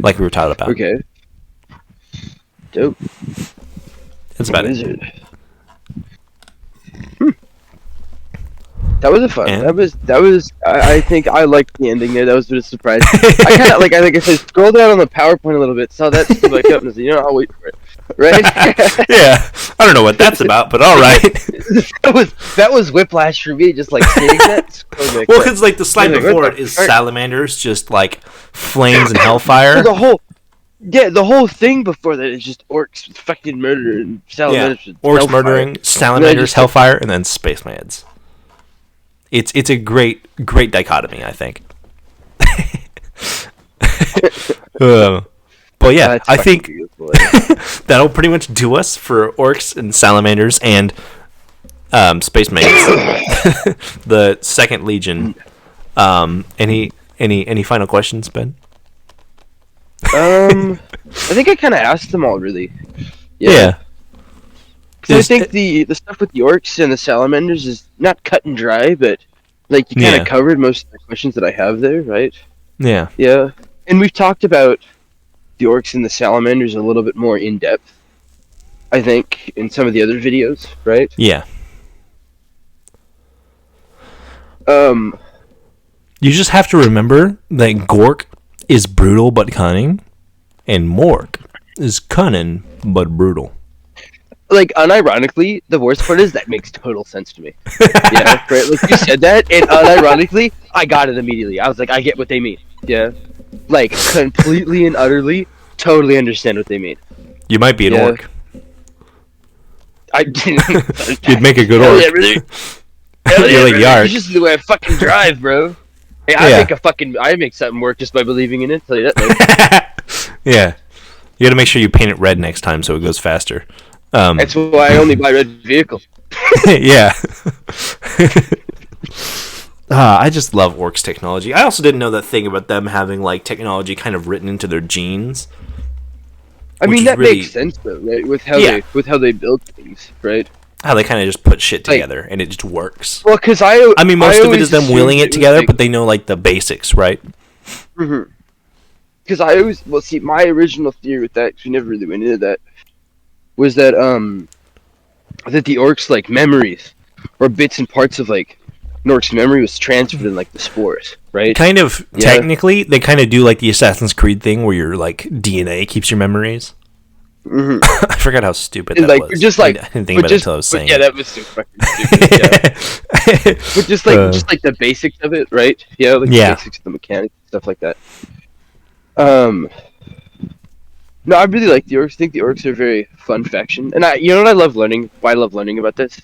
like we were talking about. Okay. Dope. That's about it. That was a fun. And? That was. I think I liked the ending there. That was a bit of a surprise. I kind of like. I think if I scroll down on the PowerPoint a little bit, saw that still back up, and said, I'll wait for it. Right? Yeah. I don't know what that's about, but all right. that was whiplash for me. Just like seeing that. Well, because like the slide before it is Salamanders, just like flames and hellfire. The whole thing before that is just orcs fucking murder and Salamanders. Yeah. Orcs murdering, Salamanders, hellfire, and then Space Maids. It's a great dichotomy, I think. But yeah, I think that'll pretty much do us for Orks and Salamanders and Space Maids, the Second Legion. Any final questions, Ben? I think I kind of asked them all, really. Yeah. I think the stuff with the Orks and the Salamanders is not cut and dry, but like you kind of covered most of the questions that I have there, right? Yeah. Yeah. And we've talked about the Orks and the Salamanders a little bit more in depth, I think, in some of the other videos, right? Yeah. You just have to remember that Gork is brutal but cunning, and Mork is cunning but brutal. Like, unironically, the worst part is that makes total sense to me. Yeah, right? Like, you said that, and unironically, I got it immediately. I was like, I get what they mean. Yeah. Like, completely and utterly, totally understand what they mean. You might be an orc. You'd make a good orc. Yeah, really? You're like Yark. It's just the way I fucking drive, bro. Hey, I make something work just by believing in it, tell you that. Yeah. You gotta make sure you paint it red next time so it goes faster. That's why I only buy red vehicles. Yeah. I just love Orcs technology. I also didn't know that thing about them having like technology kind of written into their genes. I mean, that makes sense though, right? With how they build things, right? how they kind of just put shit Like- together and it just works. Well, because I mean, most of it always is them assumed wheeling it was, together, like- but they know like the basics, right? Because I always, well, see, my original theory with that, 'cause we never really went into that, was that that the orcs like memories or bits and parts of like an orc's memory was transferred in like the spores, right? Kind of Yeah. technically, they kind of do like the Assassin's Creed thing where your like DNA keeps your memories. I forgot how stupid that like was. just like, I didn't think about it until I was saying yeah, it. that was super fucking stupid. Yeah. But just like the basics of it, right? Yeah, like Yeah. the basics of the mechanics, stuff like that. No, I really like the orcs. I think the orcs are a very fun faction, and you know what I love learning? Why I love learning about this?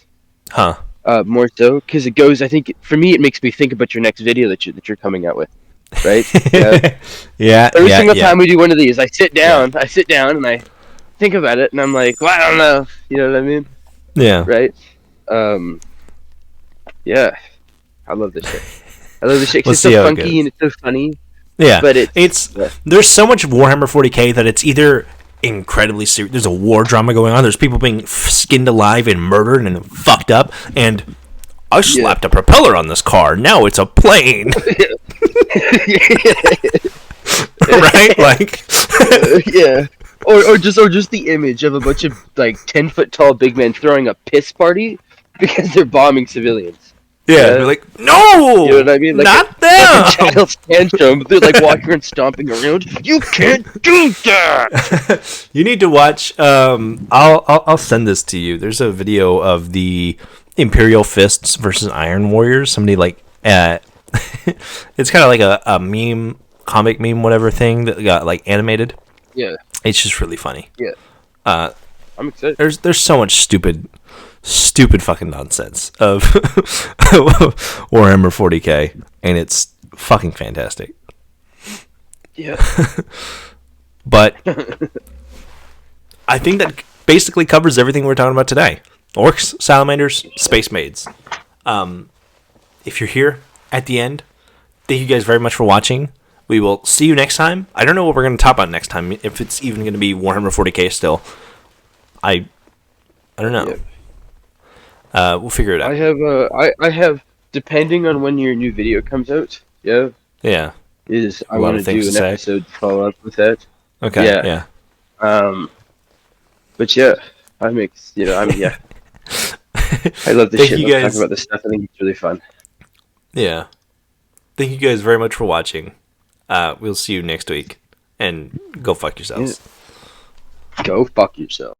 Huh. More so because it goes. I think for me, it makes me think about your next video that you're coming out with, right? Yeah. Yeah. Every yeah, single yeah. time we do one of these, I sit down and I think about it, and I'm like, well, I don't know. You know what I mean? Yeah. Right? Yeah. I love this shit. I love this shit 'cause Let's it's see so how it funky goes. and it's so funny. Yeah, But it's there's so much Warhammer 40k that it's either incredibly serious. There's a war drama going on. There's people being skinned alive and murdered and fucked up. And I slapped a propeller on this car. Now it's a plane. Right? Like, Yeah. Or just the image of a bunch of like 10-foot tall big men throwing a piss party because they're bombing civilians. yeah, they're like, no, You know what I mean? Like not a them. child's tantrum. They're like walking and stomping around. You can't do that. You need to watch. I'll send this to you. There's a video of the Imperial Fists versus Iron Warriors. Somebody like, it's kind of like a meme, comic meme, whatever thing that got like animated. Yeah. It's just really funny. Yeah. I'm excited. There's so much stupid fucking nonsense of Warhammer 40k, and it's fucking fantastic. Yeah. But I think that basically covers everything we're talking about today. Orcs, Salamanders, Space Maids. If you're here at the end, thank you guys very much for watching. We will see you next time. I don't know what we're going to top on next time. If it's even going to be Warhammer 40k still. I don't know. Yeah. We'll figure it out. I have depending on when your new video comes out. Yeah. Yeah. I lot want of to things do to an say. episode to follow up with that. Okay. Yeah. Yeah. But yeah, I love this Thank shit. you Love guys. talking about this stuff. I think it's really fun. Yeah. Thank you guys very much for watching. We'll see you next week. And go fuck yourselves. Go fuck yourself.